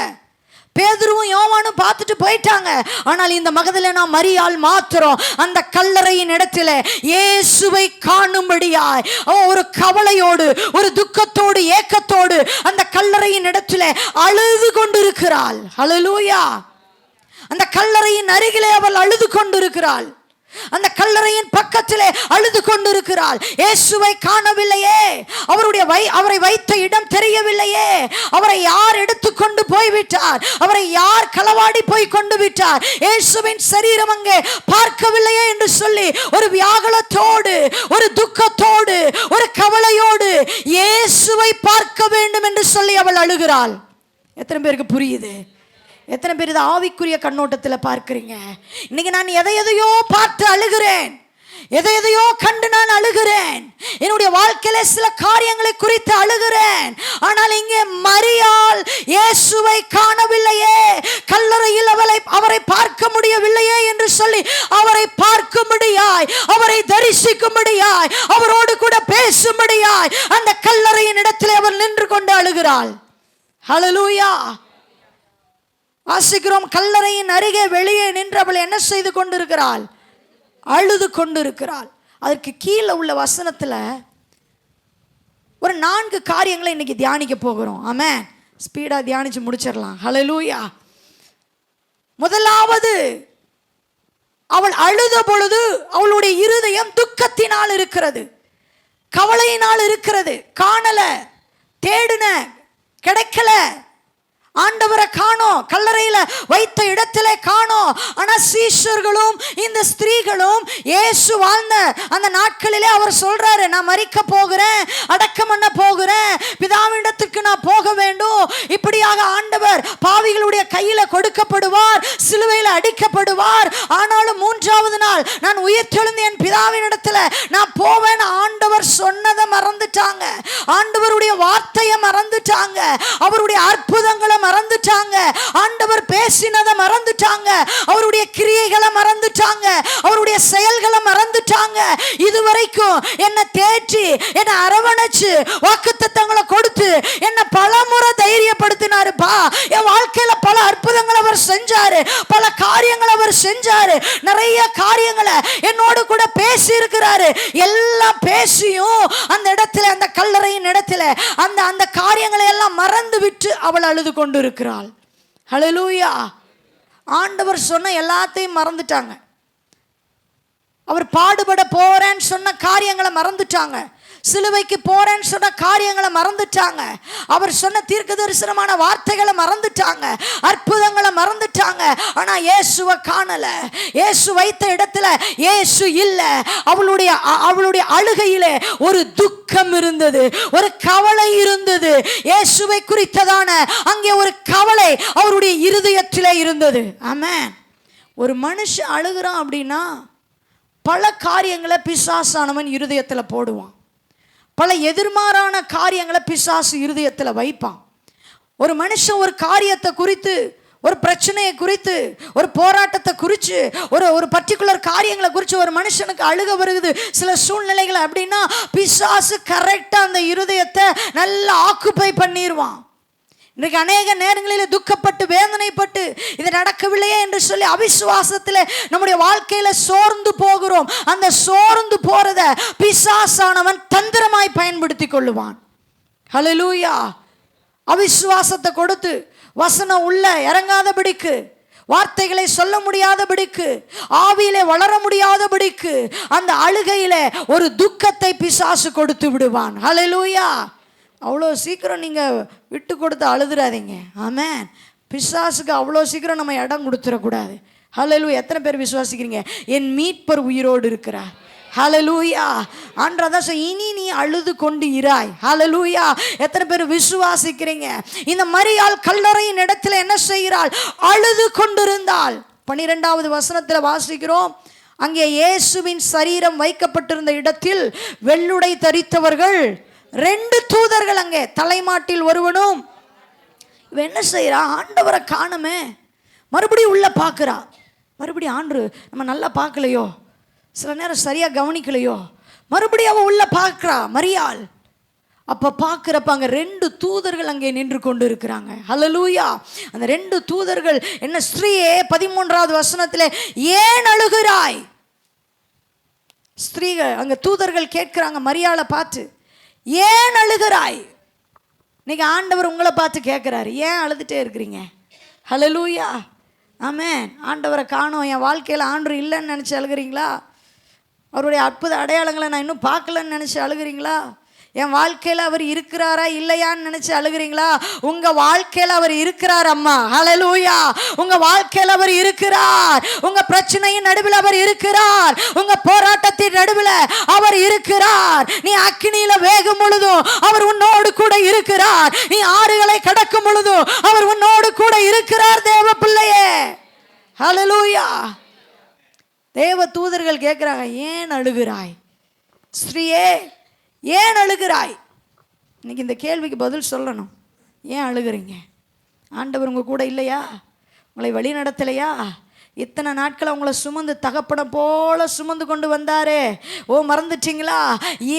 பேதுருவும் யோவானும் பார்த்துட்டு போயிட்டாங்க. ஆனால் இந்த மகதலேனா மரியாள் மாத்திரம் அந்த கல்லறையின் இடத்துல இயேசுவை காணும்படியாய் ஒரு கவலையோடு, ஒரு துக்கத்தோடு, ஏக்கத்தோடு அந்த கல்லறையின் இடத்துல அழுது கொண்டிருக்கிறாள். ஹல்லேலூயா. அந்த கல்லறையின் அருகிலே அவள் அழுது கொண்டிருக்கிறாள். அந்த கல்லறையின் பக்கத்திலே அழுது கொண்டிருக்கிறாள். இயேசுவை காணவில்லையே, அவரை வைத்த இடம் தெரியவில்லையே, அவரை யார் எடுத்துக்கொண்டு போய்விட்டார், அவரை யார் களவாடி போய் கொண்டு விட்டார், இயேசுவின் சரீரம் அங்கே பார்க்கவில்லையே என்று சொல்லி ஒரு வியாகுலத்தோடு, ஒரு துக்கத்தோடு, ஒரு கவலையோடு இயேசுவை பார்க்க வேண்டும் என்று சொல்லி அவள் அழுகிறாள். எத்தனை பேருக்கு புரியுது? எத்தனை பேர் இதை ஆவிக்குரிய கண்ணோட்டத்தில் பார்க்கிறீங்க? இன்னைக்கு நான் எதையோ பார்த்து அழுகிறேன், எதையோ கண்டு நான் அழுகிறேன், என்னுடைய வாழ்க்கையில சில காரியங்களை குறித்து அழுகிறேன். ஆனால் இங்கே மரியாள் இயேசுவை காணவில்லையே, கல்லறையில் அவரை பார்க்க முடியவில்லையே என்று சொல்லி அவரை பார்க்கும்படியாய், அவரை தரிசிக்கும்படியாய், அவரோடு கூட பேசும்படியாய் அந்த கல்லறையின் இடத்திலே அவர் நின்று கொண்டு அழுகிறாள். ஹல்லேலூயா. வாசிக்கிறோம், கல்லறையின் அருகே வெளியே நின்று அவள் என்ன செய்து கொண்டிருக்கிறாள்? அழுது கொண்டிருக்கிறாள். அதற்கு கீழே உள்ள வசனத்துல ஒரு 4 காரியங்களை இன்னைக்கு தியானிக்க போகிறோம். ஆமென். ஸ்பீடா தியானிச்சு முடிச்சிடலாம். ஹல்லேலூயா. முதலாவது, அவள் அழுத பொழுது அவளுடைய இருதயம் துக்கத்தினால் இருக்கிறது, கவலையினால் இருக்கிறது. காணல, தேடுன, கிடைக்கல, ஆண்டவரை காணோம், கல்லறையில வைத்த இடத்துல காணோம். ஆனா சீஷர்களும் இந்த ஸ்திரீகளும் இயேசு வாழ்ந்த அந்த நாட்களிலே அவர் சொல்றாரு, நான் மரிக்க போகிறேன், அடக்கம் பண்ண போகிறேன், பிதாவினிடத்துக்கு நான் போக வேண்டும். இப்படியாக ஆண்டவர் பாவிகளுடைய கையில கொடுக்கப்படுவார், சிலுவையில் அடிக்கப்படுவார். ஆனாலும் 3ஆவது நாள் நான் உயிர்த்தெழுந்து என் பிதாவினிடத்துல நான் போவேன். ஆண்டவர் சொன்னதை மறந்துட்டாங்க, ஆண்டவருடைய வார்த்தையை மறந்துட்டாங்க, அவருடைய அற்புதங்களை மறந்துட்டாங்க, ஆண்டவர் பேசினதை மறந்துட்டாங்க, அவருடைய கிரியைகளை மறந்துட்டாங்க, அவருடைய செயல்களை மறந்துட்டாங்க. இதுவரைக்கும் என்ன தேற்றி, என்ன அரவணைச்சு, வாக்குத்தத்தங்களை கொடுத்து என்ன பலமுறை தைரியப்படுத்தினாருப்பா. என் வாழ்க்கையில பல அற்புதங்களை அவர் செஞ்சாரு, பல காரியங்களை அவர் செஞ்சாரு, நிறைய காரியங்களை என்னோடு கூட பேசி இருக்கிறாரு. எல்லாம் பேசியும் அந்த இடத்துல, அந்த கல்லறையின் இடத்துல அந்த காரியங்களை எல்லாம் மறந்து விட்டு அவள் அழுது கொண்டு இருக்கிறாள். ஹல்லேலூயா. ஆண்டவர் சொன்ன எல்லாத்தையும் மறந்துட்டாங்க. அவர் பாடுபட போறேன்னு சொன்ன காரியங்களை மறந்துட்டாங்க, சிலுவைக்கு போறேன்னு சொன்ன காரியங்களை மறந்துட்டாங்க, அவர் சொன்ன தீர்க்க தரிசனமான வார்த்தைகளை மறந்துட்டாங்க, அற்புதங்களை மறந்துட்டாங்க. ஆனா இயேசுவை காணல, இயேசு வைத்த இடத்துல இயேசு இல்ல. அவளுடைய அழுகையிலே ஒரு துக்கம் இருந்தது, ஒரு கவலை இருந்தது. இயேசுவை குறித்ததான அங்கே ஒரு கவலை அவருடைய இருதயத்திலே இருந்தது. ஆமென். ஒரு மனுஷன் அழுகிறான் அப்படின்னா பல காரியங்களை பிசாசானவன் இருதயத்தில் போடுவான், பல எதிர்மாறான காரியங்களை பிசாசு இருதயத்தில் வைப்பான். ஒரு மனுஷன் ஒரு காரியத்தை குறித்து, ஒரு பிரச்சனையை குறித்து, ஒரு போராட்டத்தை குறித்து, ஒரு பர்டிகுலர் காரியங்களை குறித்து ஒரு மனுஷனுக்கு அழுக வருகுது சில சூழ்நிலைகள் அப்படின்னா பிசாசு கரெக்டாக அந்த இருதயத்தை நல்லா ஆக்குப்பை பண்ணிடுவான். இன்றைக்கு அநேக நேரங்களில் துக்கப்பட்டு, வேதனைப்பட்டு, இது நடக்கவில்லையே என்று சொல்லி அவிசுவாசத்தில் நம்முடைய வாழ்க்கையில சோர்ந்து போகிறோம். அந்த சோர்ந்து போறத பிசாசானவன் தந்திரமாய் பயன்படுத்தி கொள்ளுவான். ஹல்லேலூயா. அவிசுவாசத்தை கொடுத்து வசனம் உள்ள இறங்காதபடிக்கு, வார்த்தைகளை சொல்ல முடியாதபடிக்கு, ஆவியிலே வளர முடியாதபடிக்கு அந்த அழுகையிலே ஒரு துக்கத்தை பிசாசு கொடுத்து விடுவான். ஹல்லேலூயா. அவ்வளோ சீக்கிரம் நீங்கள் விட்டு கொடுத்து அழுதுறாதீங்க. ஆமென். பிசாசுக்கு அவ்வளோ சீக்கிரம் நம்ம இடம் கொடுத்துடக்கூடாது. ஹல்லேலூயா. எத்தனை பேர் விசுவாசிக்கிறீங்க? என் மீட்பர் உயிரோடு இருக்கிறார். ஹல்லேலூயா. ஆண்டவர்தான் இனி நீ அழுது கொண்டு இராய். ஹல்லேலூயா. எத்தனை பேர் விசுவாசிக்கிறீங்க? இந்த மரியாள் கல்லறையின் இடத்துல என்ன செய்கிறாள்? அழுது கொண்டிருந்தாள். 12வது வசனத்தில் வாசிக்கிறோம், அங்கே இயேசுவின் சரீரம் வைக்கப்பட்டிருந்த இடத்தில் வெள்ளுடை தரித்தவர்கள் 2 தூதர்கள் அங்கே, தலைமாட்டில் ஒருவனும். இவன் என்ன செய்யறா? ஆண்டவரை காணுமே, மறுபடியும் உள்ள பார்க்கிறா. மறுபடியும் ஆண்டு நம்ம நல்லா பார்க்கலையோ, சில நேரம் சரியாக கவனிக்கலையோ, மறுபடியும் அவள் உள்ள பார்க்குறா மரியாள். அப்போ பார்க்குறப்ப அங்கே 2 தூதர்கள் அங்கே நின்று கொண்டு இருக்கிறாங்க. ஹல்லேலூயா. அந்த 2 தூதர்கள் என்ன, ஸ்திரீயே 13வது வசனத்தில் ஏன் அழுகிறாய்? ஸ்திரீகள் அங்கே தூதர்கள் கேட்குறாங்க மரியாளை பார்த்து, ஏன் அழுகிறாய்? இன்னைக்கு ஆண்டவர் உங்களை பார்த்து கேட்குறாரு, ஏன் அழுதுகிட்டே இருக்கிறீங்க? ஹல்லேலூயா. ஆமென். ஆண்டவரை காணோம், என் வாழ்க்கையில் ஆண்டவர் இல்லைன்னு நினச்சி அழுகிறீங்களா? அவருடைய அற்புத அடையாளங்களை நான் இன்னும் பார்க்கலன்னு நினச்சி அழுகிறீங்களா? என் வாழ்க்கையில் அவர் இருக்கிறாரா இல்லையான்னு நினச்சி அழுகிறீங்களா? உங்கள் வாழ்க்கையில் அவர் இருக்கிறார் அம்மா. ஹல்லேலூயா. உங்கள் வாழ்க்கையில் அவர் இருக்கிறார். உங்கள் பிரச்சனையின் நடுவில் அவர் இருக்கிறார். உங்கள் போராட்டத்தின் நடுவில் அவர் இருக்கிறார். நீ அக்கினியில் வேகும் பொழுதும் அவர் உன்னோடு கூட இருக்கிறார். நீ ஆறுகளை கடக்கும் பொழுதும் அவர் உன்னோடு கூட இருக்கிறார். தேவ பிள்ளையே, ஹல்லேலூயா. தேவ தூதர்கள் கேட்குறாங்க, ஏன் அழுகிறாய்? ஸ்ரீயே, ஏன் அழுகிறாய்? இன்னைக்கு இந்த கேள்விக்கு பதில் சொல்லணும். ஏன் அழுகிறீங்க? ஆண்டவர் உங்கள் கூட இல்லையா? உங்களை வழி நடத்தலையா? இத்தனை நாட்களை உங்களை சுமந்து தகப்பனை போல சுமந்து கொண்டு வந்தாரே, மறந்துட்டீங்களா?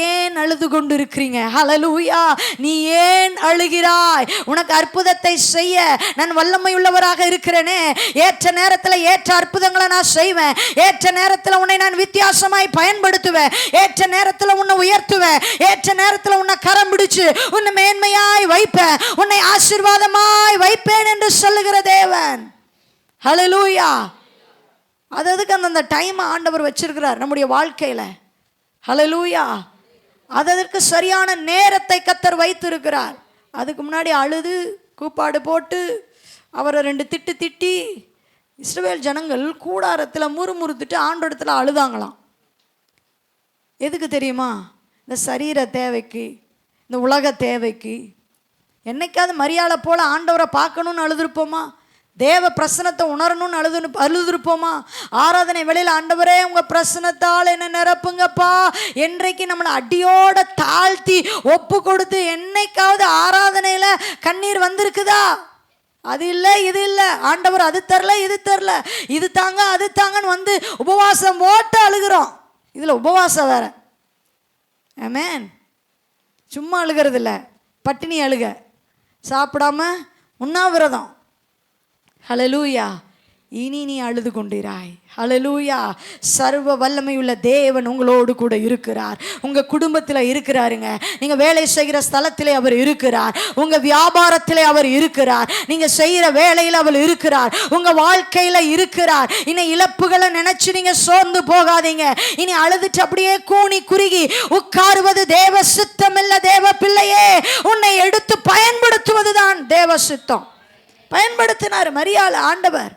ஏன் அழுது கொண்டு இருக்கிறீங்க? ஹல்லேலூயா. நீ ஏன் அழுகிறாய்? உனக்கு அற்புதத்தை செய்ய நான் வல்லமை உள்ளவராக இருக்கிறேனே. ஏற்ற நேரத்தில் ஏற்ற அற்புதங்களை நான் செய்வேன். ஏற்ற நேரத்தில் உன்னை நான் வித்தியாசமாய் பயன்படுத்துவேன். ஏற்ற நேரத்தில் உன்னை உயர்த்துவேன். ஏற்ற நேரத்தில் உன்னை கரம் பிடிச்சு உன்னை மேன்மையாய் வைப்பேன். உன்னை ஆசீர்வாதமாய் வைப்பேன் என்று சொல்லுகிற தேவன். ஹல்லேலூயா. அதுக்கு அந்தந்த டைமை ஆண்டவர் வச்சிருக்கிறார் நம்முடைய வாழ்க்கையில். ஹல்லேலூயா. அதற்கு சரியான நேரத்தை கர்த்தர் வைத்திருக்கிறார். அதுக்கு முன்னாடி அழுது கூப்பாடு போட்டு அவரை 2 திட்டு திட்டி இஸ்ரவேல் ஜனங்கள் கூடாரத்தில் முறுமுறுத்துட்டு ஆண்டவரிடத்தில் அழுதாங்களாம். எதுக்கு தெரியுமா? இந்த சரீர தேவைக்கு, இந்த உலக தேவைக்கு. என்னைக்காவது மரியாதை போல் ஆண்டவரை பார்க்கணுன்னு அழுதுருப்போமா? தேவ பிரசனத்தை உணரணும்னு அழுதுருப்போமா? ஆராதனை வேளையில் ஆண்டவரே உங்கள் பிரசனத்தால் என்ன நிரப்புங்கப்பா என்றைக்கு நம்மளை அடியோட தாழ்த்தி ஒப்பு கொடுத்து என்னைக்காவது ஆராதனையில் கண்ணீர் வந்திருக்குதா? அது இல்லை இது இல்லை, ஆண்டவர் அது தரல இது தரல, இது தாங்க அது தாங்கன்னு வந்து உபவாசம் போட்டு அழுகிறோம். இதில் உபவாசம் வேற. ஆமென். சும்மா அழுகிறது இல்லை, பட்டினி அழுக, சாப்பிடாம உண்ணாவிரதம். ஹல்லேலூயா. இனி நீ அழுது கொண்டிராய். ஹல்லேலூயா. சர்வ வல்லமையுள்ள தேவன் உங்களோடு கூட இருக்கிறார். உங்கள் குடும்பத்தில் இருக்கிறாருங்க. நீங்கள் வேலை செய்கிற ஸ்தலத்திலே அவர் இருக்கிறார். உங்கள் வியாபாரத்திலே அவர் இருக்கிறார். நீங்கள் செய்கிற வேலையில் அவர் இருக்கிறார். உங்கள் வாழ்க்கையில் இருக்கிறார். இனி இழப்புகளை நினைச்சு நீங்கள் சோர்ந்து போகாதீங்க. இனி அழுதுட்டு அப்படியே கூனி குறுகி உட்காருவது தேவ சித்தம் இல்லை. தேவ பிள்ளையே, உன்னை எடுத்து பயன்படுத்துவதுதான் தேவ சித்தம். பயன்படுத்தினார் மரியாள் ஆண்டவர்.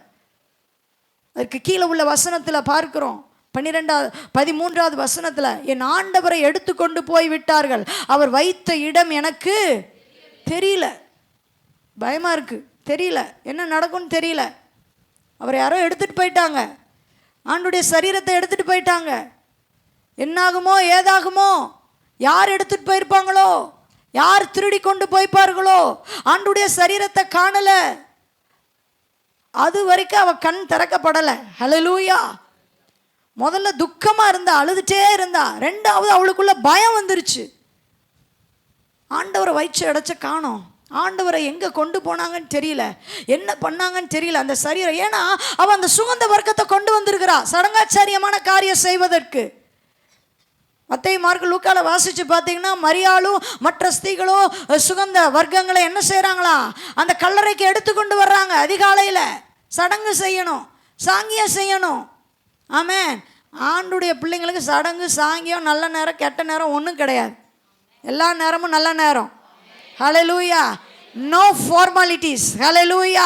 அதற்கு கீழே உள்ள வசனத்தில் பார்க்கிறோம், 13வது வசனத்தில், என் ஆண்டவரை எடுத்துக்கொண்டு போய் விட்டார்கள், அவர் வைத்த இடம் எனக்கு தெரியல. பயமா இருக்கு, தெரியல என்ன நடக்கும்னு தெரியல. அவரை யாரோ எடுத்துட்டு போயிட்டாங்க, ஆண்டுடைய சரீரத்தை எடுத்துட்டு போயிட்டாங்க. என்னாகுமோ ஏதாகுமோ, யார் எடுத்துட்டு போயிருப்பாங்களோ, யார் திருடி கொண்டு போய்ப்பார்களோ. ஆண்டுடைய சரீரத்தை காணல, அது வரைக்கும் அவ கண் திறக்கப்படலை. ஹல்லேலூயா. முதல்ல துக்கமாக இருந்தா, அழுதுட்டே இருந்தா. 2வது அவளுக்குள்ள பயம் வந்துருச்சு. ஆண்டவரை வயிற்று அடைச்ச காணோம், ஆண்டவரை எங்கே கொண்டு போனாங்கன்னு தெரியல, என்ன பண்ணாங்கன்னு தெரியல அந்த சரீரம். ஏன்னா அவன் அந்த சுகந்த வர்க்கத்தை கொண்டு வந்திருக்கிறா சடங்காச்சாரியமான காரியம் செய்வதற்கு. மத்தேயு, மார்க்கு, லூக்கால வாசித்து பார்த்தீங்கன்னா மரியாளும் மற்ற ஸ்திரீகளும் சுகந்த வர்க்கங்களை என்ன செய்கிறாங்களா, அந்த கல்லறைக்கு எடுத்துக்கொண்டு வர்றாங்க. அதிகாலையில் சடங்கு செய்யணும், சாங்கியம் செய்யணும். ஆமென். ஆண்டுடைய பிள்ளைங்களுக்கு சடங்கு சாங்கியம் நல்ல நேரம் கெட்ட நேரம் ஒன்றும் கிடையாது. எல்லா நேரமும் நல்ல நேரம். ஹல்லேலூயா. No formalities. ஹல்லேலூயா.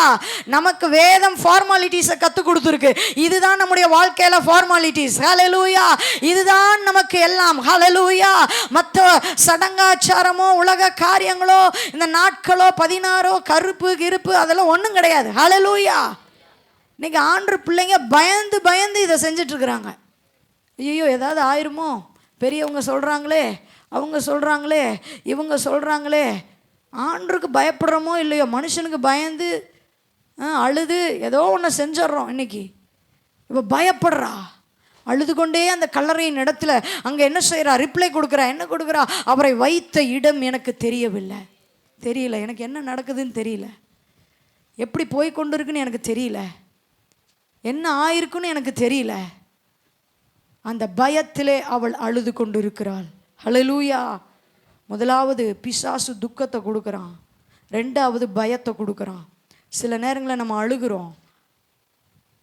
நமக்கு வேதம் ஃபார்மாலிட்டிஸை கற்றுக் கொடுத்துருக்கு. இதுதான் நம்முடைய வாழ்க்கையில் ஃபார்மாலிட்டிஸ். ஹல்லேலூயா. இதுதான் நமக்கு எல்லாம். ஹல்லேலூயா. மற்ற சடங்காச்சாரமோ உலக காரியங்களோ இந்த நாட்களோ 16 கருப்பு கிருப்பு அதெல்லாம் ஒன்றும் கிடையாது. ஹல்லேலூயா. இன்னைக்கு ஆண்டு பிள்ளைங்க பயந்து பயந்து இதை செஞ்சிட்ருக்குறாங்க. ஐயோ ஏதாவது ஆயிருமோ, பெரியவங்க சொல்கிறாங்களே, அவங்க சொல்கிறாங்களே, இவங்க சொல்கிறாங்களே. ஆண்டருக்கு பயப்படுறோமோ இல்லையோ, மனுஷனுக்கு பயந்து அழுது ஏதோ ஒன்று செஞ்சிட்றோம் இன்னைக்கு. இவ பயப்படுறா, அழுது கொண்டே அந்த கல்லறையின் இடத்துல அங்கே என்ன செய்கிறா, ரிப்ளை கொடுக்குறா. என்ன கொடுக்குறா, அவரை வைத்த இடம் எனக்கு தெரியல, எனக்கு என்ன நடக்குதுன்னு தெரியல, எப்படி போய் கொண்டு இருக்குன்னு எனக்கு தெரியல, என்ன ஆயிருக்குன்னு எனக்கு தெரியல. அந்த பயத்திலே அவள் அழுது கொண்டு இருக்கிறாள். ஹல்லேலூயா. முதலாவது பிசாசு துக்கத்தை கொடுக்குறான், ரெண்டாவது பயத்தை கொடுக்குறான். சில நேரங்களில் நம்ம அழுகிறோம்,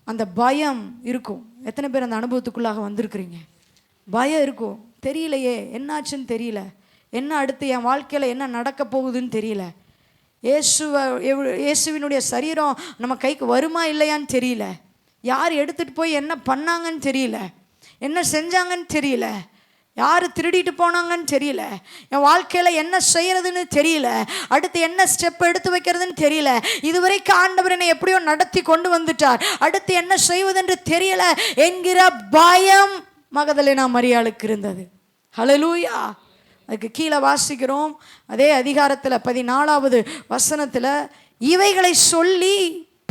அந்த பயம் இருக்கும். எத்தனை பேர் அந்த அனுபவத்துக்குள்ளாக வந்திருக்கிறீங்க? பயம் இருக்கும், தெரியலையே என்னாச்சுன்னு தெரியல, என்ன அடுத்து என் வாழ்க்கையில் என்ன நடக்க போகுதுன்னு தெரியல, இயேசுவினுடைய சரீரம் நம்ம கைக்கு வருமா இல்லையான்னு தெரியல, யார் எடுத்துகிட்டு போய் என்ன பண்ணாங்கன்னு தெரியல, என்ன செஞ்சாங்கன்னு தெரியல, யார் திருடிட்டு போனாங்கன்னு தெரியல, என் வாழ்க்கையில் என்ன செய்கிறதுன்னு தெரியல, அடுத்து என்ன ஸ்டெப் எடுத்து வைக்கிறதுன்னு தெரியல, இதுவரைக்கும் ஆண்டவர் என்னை எப்படியோ நடத்தி கொண்டு வந்துட்டார், அடுத்து என்ன செய்வதென்று தெரியல என்கிற பயம் மகதலேனா மரியாளுக்கு இருந்தது. ஹல்லேலூயா. அதுக்கு கீழே வாசிக்கிறோம், அதே அதிகாரத்தில் 14வது வசனத்தில், இவைகளை சொல்லி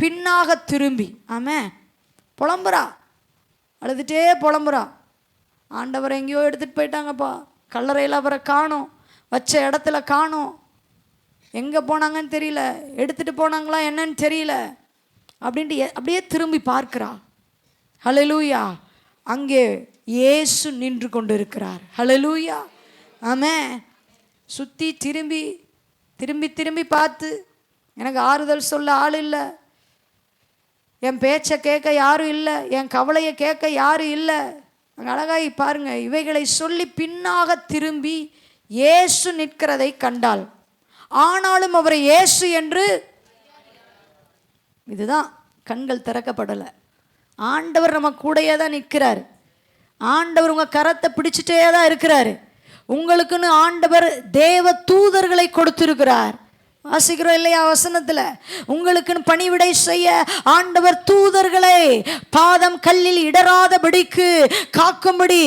பின்னாக திரும்பி, ஆமென், புலம்புறா, அழுதுகிட்டே புலம்புறா. ஆண்டவர் எங்கேயோ எடுத்துகிட்டு போயிட்டாங்கப்பா, கல்லறையில் அவரை காணோம், வச்ச இடத்துல காணோம், எங்கே போனாங்கன்னு தெரியல, எடுத்துகிட்டு போனாங்களா என்னன்னு தெரியல அப்படின்ட்டு அப்படியே திரும்பி பார்க்குறா. ஹல்லேலூயா. அங்கே இயேசு நின்று கொண்டு இருக்கிறார். ஹல்லேலூயா. ஆமென். சுற்றி திரும்பி திரும்பி திரும்பி பார்த்து, எனக்கு ஆறுதல் சொல்ல ஆள் இல்லை, என் பேச்சை கேட்க யாரும் இல்லை, என் கவலையை கேட்க யாரும் இல்லை. அங்கே அழகாய் பாருங்க, இவைகளை சொல்லி பின்னாக திரும்பி இயேசு நிற்கிறதை கண்டாள், ஆனாலும் அவரை இயேசு என்று, இதுதான் கண்கள் திறக்கப்படலை. ஆண்டவர் நம்ம கூடையே தான் நிற்கிறார், ஆண்டவர் உங்கள் கரத்தை பிடிச்சிட்டே தான் இருக்கிறாரு. உங்களுக்குன்னு ஆண்டவர் தேவ தூதர்களை கொடுத்திருக்கிறார். வாசிக்கிறோம் இல்லையா வசனத்தில், உங்களுக்குன்னு பணிவிடை செய்ய ஆண்டவர் தூதர்களை பாதம் கல்லில் இடராதபடிக்கு காக்கும்படி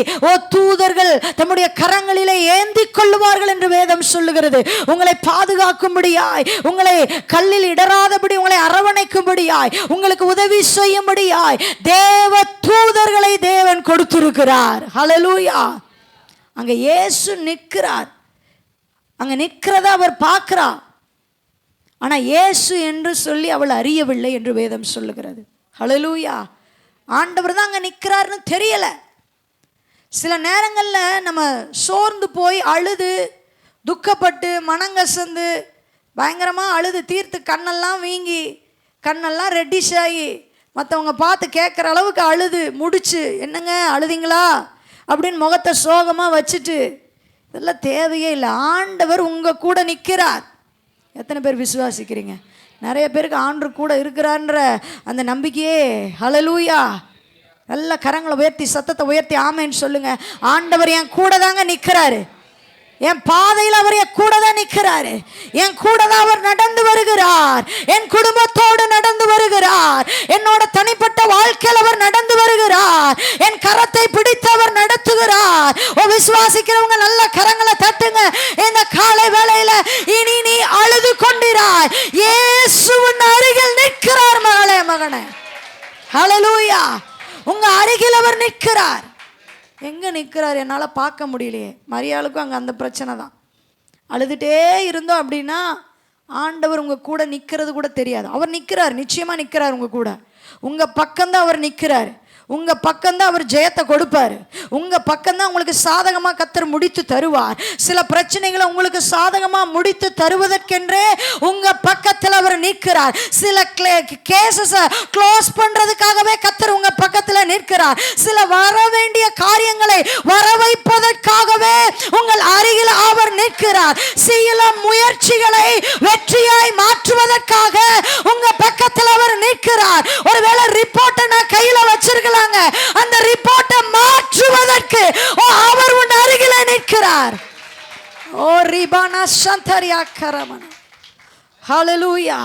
தூதர்கள் தம்முடைய கரங்களிலே ஏந்தி கொள்ளுவார்கள் என்று வேதம் சொல்லுகிறது. உங்களை பாதுகாக்கும்படியாய், உங்களை கல்லில் இடராதபடி உங்களை அரவணைக்கும்படியாய், உங்களுக்கு உதவி செய்யும்படியாய் தேவ தூதர்களை தேவன் கொடுத்திருக்கிறார். ஹல்லேலூயா. அங்க இயேசு நிற்கிறார், அங்க நிற்கிறத அவர் பார்க்கிறார், ஆனா இயேசு என்று சொல்லி அவள் அறியவில்லை என்று வேதம் சொல்லுகிறது. ஹல்லேலூயா. ஆண்டவர் தான் அங்க நிற்கிறார்னு தெரியல. சில நேரங்களில் நம்ம சோர்ந்து போய் அழுது துக்கப்பட்டு மனங்கசந்து பயங்கரமாக அழுது தீர்த்து கண்ணெல்லாம் வீங்கி கண்ணெல்லாம் ரெட்டிஷ் ஆகி மற்றவங்க பார்த்து கேட்குற அளவுக்கு அழுது முடிச்சு, என்னங்க அழுதிங்களா அப்படின்னு முகத்தை சோகமாக வச்சுட்டு, இதெல்லாம் தேவையே இல்லை. ஆண்டவர் உங்கள் கூட நிற்கிறார். எத்தனை பேர் விசுவாசிக்கிறீங்க? நிறைய பேருக்கு ஆண்டவர் கூட இருக்கிறான்ற அந்த நம்பிக்கையே. ஹல்லேலூயா. நல்ல கரங்களை உயர்த்தி சத்தத்தை உயர்த்தி ஆமேன்னு சொல்லுங்க. ஆண்டவர் என் கூட தாங்க நிற்கிறாரு, என் பாதையில் அவர் என் கூட தான் நிற்கிறாரு, என் கூட தான் அவர் நடந்து வருகிறார், என் குடும்பத்தோடு நடந்து வருகிறார், என்னோட தனிப்பட்ட வாழ்க்கையில் அவர் நடந்து வருகிறார், என் கரத்தை பிடித்து அவர் நடத்துகிறார். விசுவாசிக்கிறவங்க நல்ல கரங்களை தட்டுங்க இந்த காலை வேளையில. இனி நீ அழுது கொண்டிராய், இயேசுவின் அருகில் நிற்கிறார் மகனே. ஹல்லேலூயா. உங்க அருகில் அவர் நிற்கிறார். எங்கே நிற்கிறார் என்னால் பார்க்க முடியலையே. மரியாளுக்கும் அங்கே அந்த பிரச்சனை தான். அழுதுகிட்டே இருந்தோம் அப்படின்னா ஆண்டவர் உங்கள் கூட நிற்கிறது கூட தெரியாது. அவர் நிற்கிறார், நிச்சயமாக நிற்கிறார் உங்கள் கூட. உங்கள் பக்கம்தான் அவர் நிற்கிறார், உங்கள் பக்கம்தான் அவர் ஜெயத்தை கொடுப்பார், உங்கள் பக்கம்தான் உங்களுக்கு சாதகமாக கர்த்தர் முடித்து தருவார். சில பிரச்சனைகளை உங்களுக்கு சாதகமாக முடித்து தருவதற்கென்றே உங்கள் பக்கத்தில் அவர் நிற்கிறார். சில கேசஸை க்ளோஸ் பண்ணுறதுக்காகவே கர்த்தர் உங்கள் பக்கத்தில் நிற்கிறார். சில வர வேண்டிய காரியங்களை வர வைப்பதற்காகவே உங்கள் அருகில் அவர் நிற்கிறார். சில முயற்சிகளை வெற்றியாய் மாற்றுவதற்காக உங்கள் பக்கத்தில் அவர் நிற்கிறார். ஒருவேளை ரிப்போர்ட்டை நான் கையில் வச்சிருக்கலாம், அந்த ரிப்போர்ட்டை மாற்றுவதற்கு அவர் உன் அருகில் நிற்கிறார். ஓ ரிபானா சந்தரியா கரமன. ஹல்லேலூயா.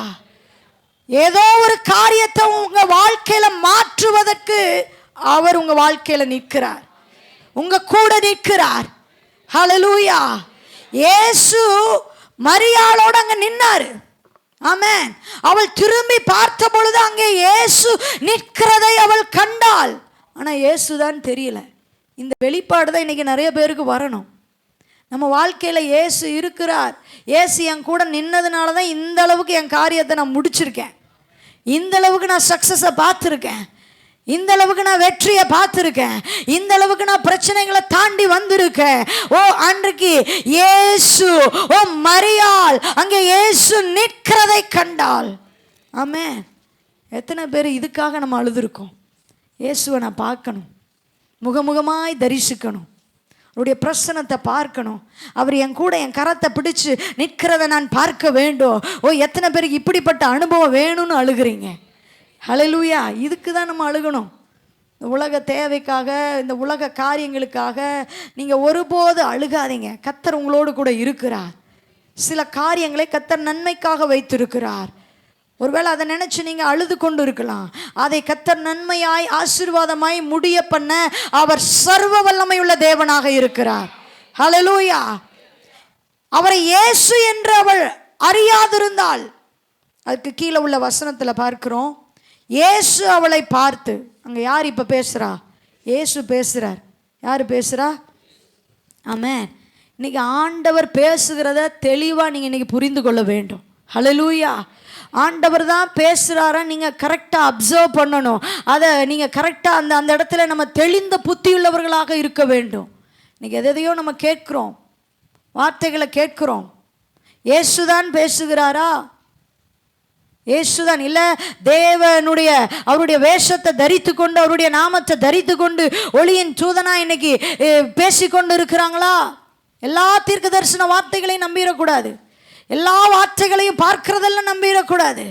ஏதோ ஒரு காரியத்தை உங்க வாழ்க்கையில மாற்றுவதற்கு அவர் உங்க வாழ்க்கையில நிற்கிறார், உங்க கூட நிற்கிறார். ஹல்லேலூயா. இயேசு மரியாளோட அங்க நின்னாரு. ஆமென். அவள் திரும்பி பார்த்த பொழுது அங்கே இயேசு நிற்கிறதை அவள் கண்டாள். ஆனால் இயேசுதான் தெரியல. இந்த வெளிப்பாடு தான் இன்னைக்கு நிறைய பேருக்கு வரணும். நம்ம வாழ்க்கையில் இயேசு இருக்கிறார், இயேசு என் கூட நின்னதுனால தான் இந்த அளவுக்கு என் காரியத்தை நான் முடிச்சிருக்கேன், இந்த அளவுக்கு நான் சக்ஸஸை பார்த்துருக்கேன், இந்த அளவுக்கு நான் வெற்றியை பார்த்துருக்கேன், இந்த அளவுக்கு நான் பிரச்சனைகளை தாண்டி வந்திருக்கேன். ஓ அன்றைக்கு இயேசு, ஓ மரியாள் அங்கே இயேசு நிற்கிறதை கண்டாள். ஆமென். எத்தனை பேர் இதுக்காக நம்ம அழுதுருக்கோம்? இயேசுவை நான் பார்க்கணும், முகமுகமாய் தரிசிக்கணும், அவருடைய பிரசன்னத்தை பார்க்கணும், அவர் என் கூட என் கரத்தை பிடிச்சு நிற்கிறத நான் பார்க்க வேண்டும். ஓ எத்தனை பேருக்கு இப்படிப்பட்ட அனுபவம் வேணும்னு அழுகிறீங்க? ஹல்லேலூயா. இதுக்கு தான் நம்ம அழுகணும். இந்த உலக தேவைக்காக, இந்த உலக காரியங்களுக்காக நீங்கள் ஒருபோது அழுகாதீங்க. கர்த்தர் உங்களோடு கூட இருக்கிறார். சில காரியங்களை கர்த்தர் நன்மைக்காக வைத்திருக்கிறார். ஒருவேளை அதை நினச்சி நீங்கள் அழுது கொண்டு இருக்கலாம். அதை கர்த்தர் நன்மையாய் ஆசீர்வாதமாய் முடிய பண்ண அவர் சர்வ வல்லமையுள்ள தேவனாக இருக்கிறார். ஹல்லேலூயா. அவரை இயேசு என்று அவள் அறியாதிருந்தாள். அதுக்கு கீழே உள்ள வசனத்தில் பார்க்கிறோம், இயேசு அவளை பார்த்து. அங்கே யார் இப்போ பேசுகிறா? இயேசு பேசுகிறார். யார் பேசுகிறா? ஆமென். இன்னைக்கு ஆண்டவர் பேசுகிறத தெளிவாக நீங்கள் இன்னைக்கு புரிந்து கொள்ள வேண்டும். ஹல்லேலூயா. ஆண்டவர் தான் பேசுகிறாரா நீங்கள் கரெக்டாக அப்சர்வ் பண்ணணும். அதை நீங்கள் கரெக்டாக அந்த இடத்துல நம்ம தெளிந்த புத்தியுள்ளவர்களாக இருக்க வேண்டும். இன்னைக்கு எதையோ நம்ம கேட்குறோம், வார்த்தைகளை கேட்குறோம். இயேசுதான் பேசுகிறாரா? இயேசுதான் இல்லை, தேவனுடைய அவருடைய வேஷத்தை தரித்து கொண்டு, அவருடைய நாமத்தை தரித்து கொண்டு ஒளியின் தூதனா இன்னைக்கு பேசிக்கொண்டு இருக்கிறாங்களா? எல்லா தீர்க்க தரிசன வார்த்தைகளையும் நம்பிடக்கூடாது. எல்லா வார்த்தைகளையும் பார்க்கிறதெல்லாம் நம்பிடக்கூடாது.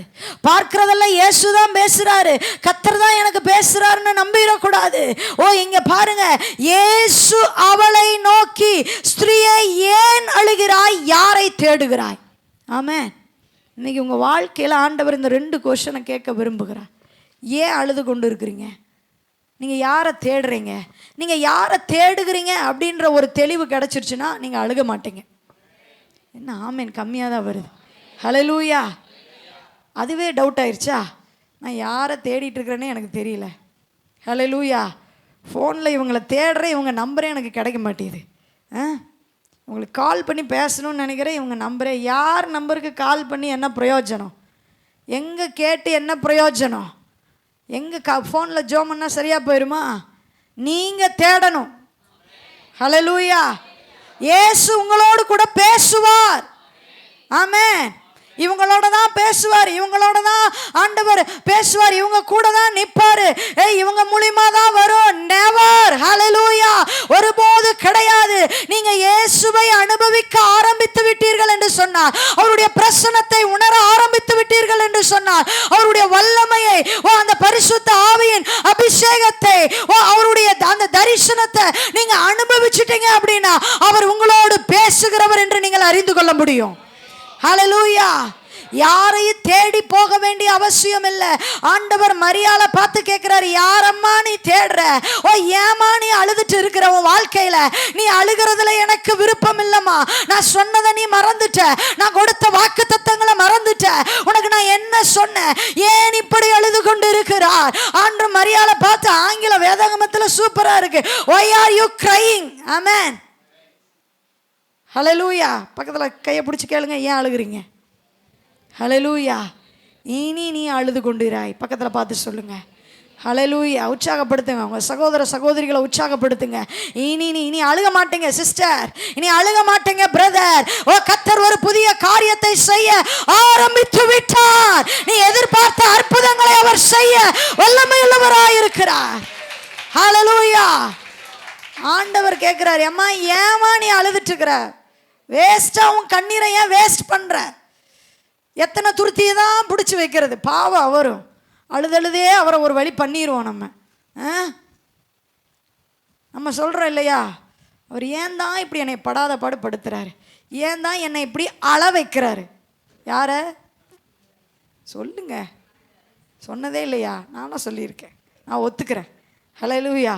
பார்க்கிறதெல்லாம் இயேசுதான் பேசுறாரு, கர்த்தர் தான் எனக்கு பேசுறாருன்னு நம்பிடக்கூடாது. ஓ இங்க பாருங்க, இயேசு அவளை நோக்கி, ஸ்திரீயே ஏன் அழுகிறாய், யாரை தேடுகிறாய்? ஆமென். இன்னைக்கு உங்கள் வாழ்க்கையில் ஆண்டவர் இந்த 2 கொஸ்டினை கேட்க விரும்புகிறார். ஏன் அழுது கொண்டு இருக்கிறீங்க? நீங்கள் யாரை தேடுறீங்க? நீங்கள் யாரை தேடுகிறீங்க அப்படின்ற ஒரு தெளிவு கிடச்சிருச்சுன்னா நீங்கள் அழுக மாட்டீங்க. என்ன ஆமென், கம்மியாக தான் வருது. ஹல்லேலூயா. அதுவே டவுட் ஆயிடுச்சா? நான் யாரை தேடிட்டு இருக்கிறேன்னே எனக்கு தெரியல. ஹல்லேலூயா. ஃபோனில் இவங்களை தேடுறேன், இவங்க நம்பரே எனக்கு கிடைக்க மாட்டேங்குது. உங்களுக்கு கால் பண்ணி பேசணும்னு நினைக்கிறேன், இவங்க நம்பரே, யார் நம்பருக்கு கால் பண்ணி என்ன பிரயோஜனம்? எங்கே கேட்டு என்ன பிரயோஜனம்? எங்கே ஃபோனில் ஜோம் பண்ணால் சரியாக போயிடுமா? நீங்கள் தேடணும். ஹல்லேலூயா. இயேசு உங்களோடு கூட பேசுவார். ஆமென். இவங்களோட தான் பேசுவார், இவங்களோட தான் ஆண்டவர் பேசுவார், இவங்க கூட தான் நிற்பார். இவங்க மூலியமா தான் வரும். நெவர். ஹல்லேலூயா. ஒருபோது கிடையாது. நீங்க இயேசுவை அனுபவிக்க ஆரம்பித்து விட்டீர்கள் என்று சொன்னார், அவருடைய பிரசன்னத்தை உணர ஆரம்பித்து விட்டீர்கள் என்று சொன்னார், அவருடைய வல்லமையை, அந்த பரிசுத்த ஆவியின் அபிஷேகத்தை, அவருடைய அந்த தரிசனத்தை நீங்க அனுபவிச்சிட்டீங்க அப்படின்னா அவர் உங்களோடு பேசுகிறவர் என்று நீங்கள் அறிந்து கொள்ள முடியும். ஹல்லேலூயா. யாரையும் தேடி போக வேண்டிய அவசியம் இல்லை. ஆண்டவர் மரியாளை பார்த்து கேட்கிறாரு, யாரம்மா நீ தேடுற? ஓ ஏமா நீ அழுதுட்டு இருக்கிற? உன் வாழ்க்கையில நீ அழுகிறதுல எனக்கு விருப்பம் இல்லம்மா. நான் சொன்னதை நீ மறந்துட்ட, நான் கொடுத்த வாக்கு தத்தங்களை மறந்துட்ட, உனக்கு நான் என்ன சொன்னேன், ஏன் இப்படி அழுது கொண்டு இருக்கிறார்? ஆண்டவர் மரியாளை பார்த்து ஆங்கில வேதாகமத்தில் சூப்பரா இருக்கு, why are you crying? ஆமென். ஹல்லேலூயா. பக்கத்தில் கையை பிடிச்சி கேளுங்க, ஏன் அழுகிறீங்க? ஹல்லேலூயா. இனி நீ அழுது கொண்டிராய். பக்கத்தில் பார்த்து சொல்லுங்க. ஹல்லேலூயா. உற்சாகப்படுத்துங்க, உங்கள் சகோதர சகோதரிகளை உற்சாகப்படுத்துங்க. இனி அழுக மாட்டீங்க சிஸ்டர், இனி அழுக மாட்டீங்க பிரதர். ஓ கர்த்தர் ஒரு புதிய காரியத்தை செய்ய ஆரம்பித்து விட்டார். நீ எதிர்பார்த்த அற்புதங்களை அவர் செய்ய வல்லமையுள்ளவராய் இருக்கிறார். ஹல்லேலூயா. ஆண்டவர் கேட்கிறார், அம்மா ஏமா நீ அழுதுட்டு இருக்கிற? வேஸ்டா உன் கண்ணீரை ஏன் வேஸ்ட் பண்ற? எத்தனை துருத்தியை தான் பிடிச்சி வைக்கிறது? பாவம் அவரும் அழுதழுதே அவரை ஒரு வழி பண்ணிடுவோம். நம்ம சொல்கிறோம் இல்லையா, அவர் ஏன் தான் இப்படி என்னை படாத பாடுபடுத்துறாரு, ஏன் தான் என்னை இப்படி அழ வைக்கிறாரு? யார சொல்லுங்க, சொன்னதே இல்லையா? நானும் சொல்லியிருக்கேன், நான் ஒத்துக்கிறேன். ஹல்லேலூயா.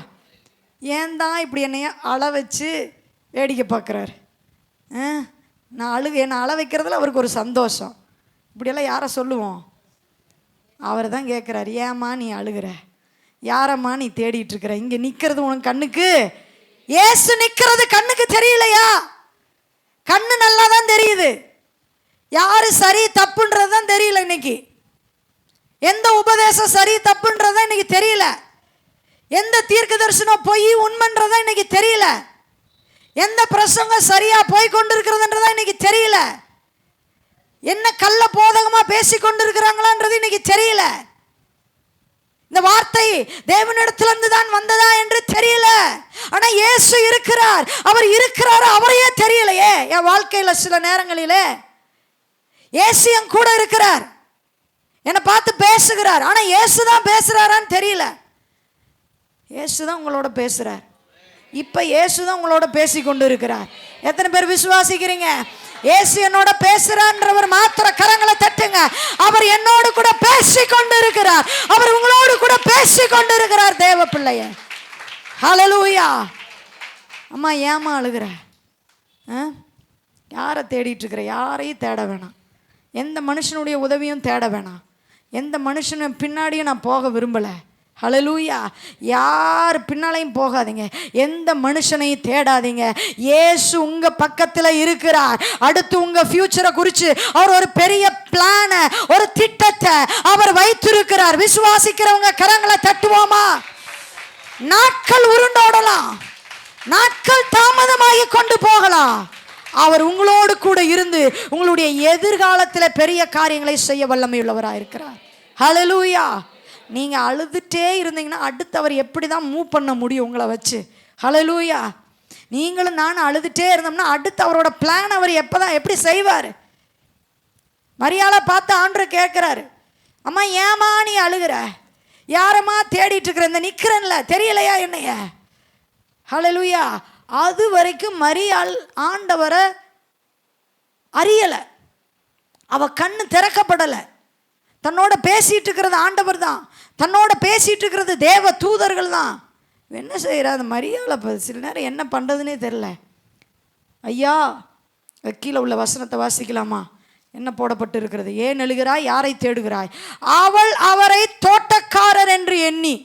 ஏன் தான் இப்படி என்னைய அழ வச்சு வேடிக்கை பார்க்குறாரு? என்னை அழ வைக்கிறதுல அவருக்கு ஒரு சந்தோஷம். இப்படியெல்லாம் யாரை சொல்லுவோம்? அவர் தான் கேட்குறாரு, ஏம்மா நீ அழுகிற, யாரம்மா நீ தேடிட்டு இருக்கிற? இங்கே நிற்கிறது உனக்கு கண்ணுக்கு, ஏசு நிற்கிறது கண்ணுக்கு தெரியலையா? கண்ணு நல்லா தான் தெரியுது, யாரு சரி தப்புன்றது தான் தெரியல. இன்னைக்கு எந்த உபதேசம் சரி தப்புன்றதா இன்னைக்கு தெரியல, எந்த தீர்க்க தரிசனம் பொய் உண்மைன்றதா இன்னைக்கு தெரியல, எந்த பிரசங்கம் சரியா போய் கொண்டு இருக்கிறதுன்றதா இன்னைக்கு தெரியல, என்ன கள்ள போதகமா பேசி கொண்டு இருக்கிறாங்களான்றது இன்னைக்கு தெரியல, இந்த வார்த்தை தேவனிடத்திலிருந்து தான் வந்ததா என்று தெரியல. ஆனா இயேசு இருக்கிறார், அவர் இருக்கிறார், அவரையே தெரியலையே. என் வாழ்க்கையில சில நேரங்களிலே இயேசு என் கூட இருக்கிறார், என்னை பார்த்து பேசுகிறார், ஆனா இயேசு தான் பேசுறாரான்னு தெரியல. இயேசு தான் உங்களோட பேசுறார், இப்ப இயேசு தான் உங்களோட பேசி கொண்டு இருக்கிறார். எத்தனை பேர் விசுவாசிக்கிறீங்க? இயேசு என்னோட பேசுறான்றவர் மாத்திர கரங்களை தட்டுங்க. அவர் என்னோடு கூட பேசி கொண்டு இருக்கிறார், அவர் உங்களோடு கூட பேசி கொண்டு இருக்கிறார். தேவ பிள்ளைய, ஹல்லேலூயா. அம்மா ஏமா அழுகிற? யாரை தேடிட்டு இருக்கிற? யாரையும் தேட வேணாம், எந்த மனுஷனுடைய உதவியும் தேட வேணாம், எந்த மனுஷனு பின்னாடியும் நான் போக விரும்பலை. ஹல்லேலூயா. யார் பின்னாலையும் போகாதீங்க, எந்த மனுஷனையும் தேடாதீங்க. இயேசு உங்க பக்கத்தில் இருக்கிறார். அடுத்து உங்க ஃபியூச்சரை குறித்து அவர் ஒரு பெரிய பிளானை, ஒரு திட்டத்தை அவர் வைத்திருக்கிறார். விசுவாசிக்கிறவங்க கரங்களை தட்டுவோமா? நாட்கள் உருண்டோடலாம், நாட்கள் தாமதமாகி கொண்டு போகலாம், அவர் உங்களோடு கூட இருந்து உங்களுடைய எதிர்காலத்தில் பெரிய காரியங்களை செய்ய வல்லமையுள்ளவராக இருக்கிறார். ஹல்லேலூயா. நீங்கள் அழுதுகிட்டே இருந்தீங்கன்னா அடுத்து அவர் எப்படி தான் மூவ் பண்ண முடியும் உங்களை வச்சு? ஹல்லேலூயா. நீங்களும் நானும் அழுதுகிட்டே இருந்தோம்னா அடுத்து அவரோட பிளான் அவர் எப்படி செய்வார்? மரியாதை பார்த்து ஆண்டவர் கேட்குறாரு, அம்மா ஏமா நீ அழுகிற? யாரம்மா தேடிட்டு இருக்கிற? இந்த நிற்கிறேன்ல, தெரியலையா என்னைய? ஹல்லேலூயா. அது வரைக்கும் மரியாள் ஆண்டவரை அறியலை, அவ கண்ணு திறக்கப்படலை. தன்னோட பேசிட்டு இருக்கிறது ஆண்டவர் தான், தன்னோட பேசிட்டு இருக்கிறது தேவ தூதர்கள் தான். என்ன செய்யற அந்த மரியாதை சில நேரம் என்ன பண்ணுறதுனே தெரில. ஐயா, கீழே உள்ள வசனத்தை வாசிக்கலாமா? என்ன போடப்பட்டு இருக்கிறது? ஏன் எழுகிறாய், யாரை தேடுகிறாய்? அவள் அவரை தோட்டக்காரர் என்று எண்ணி.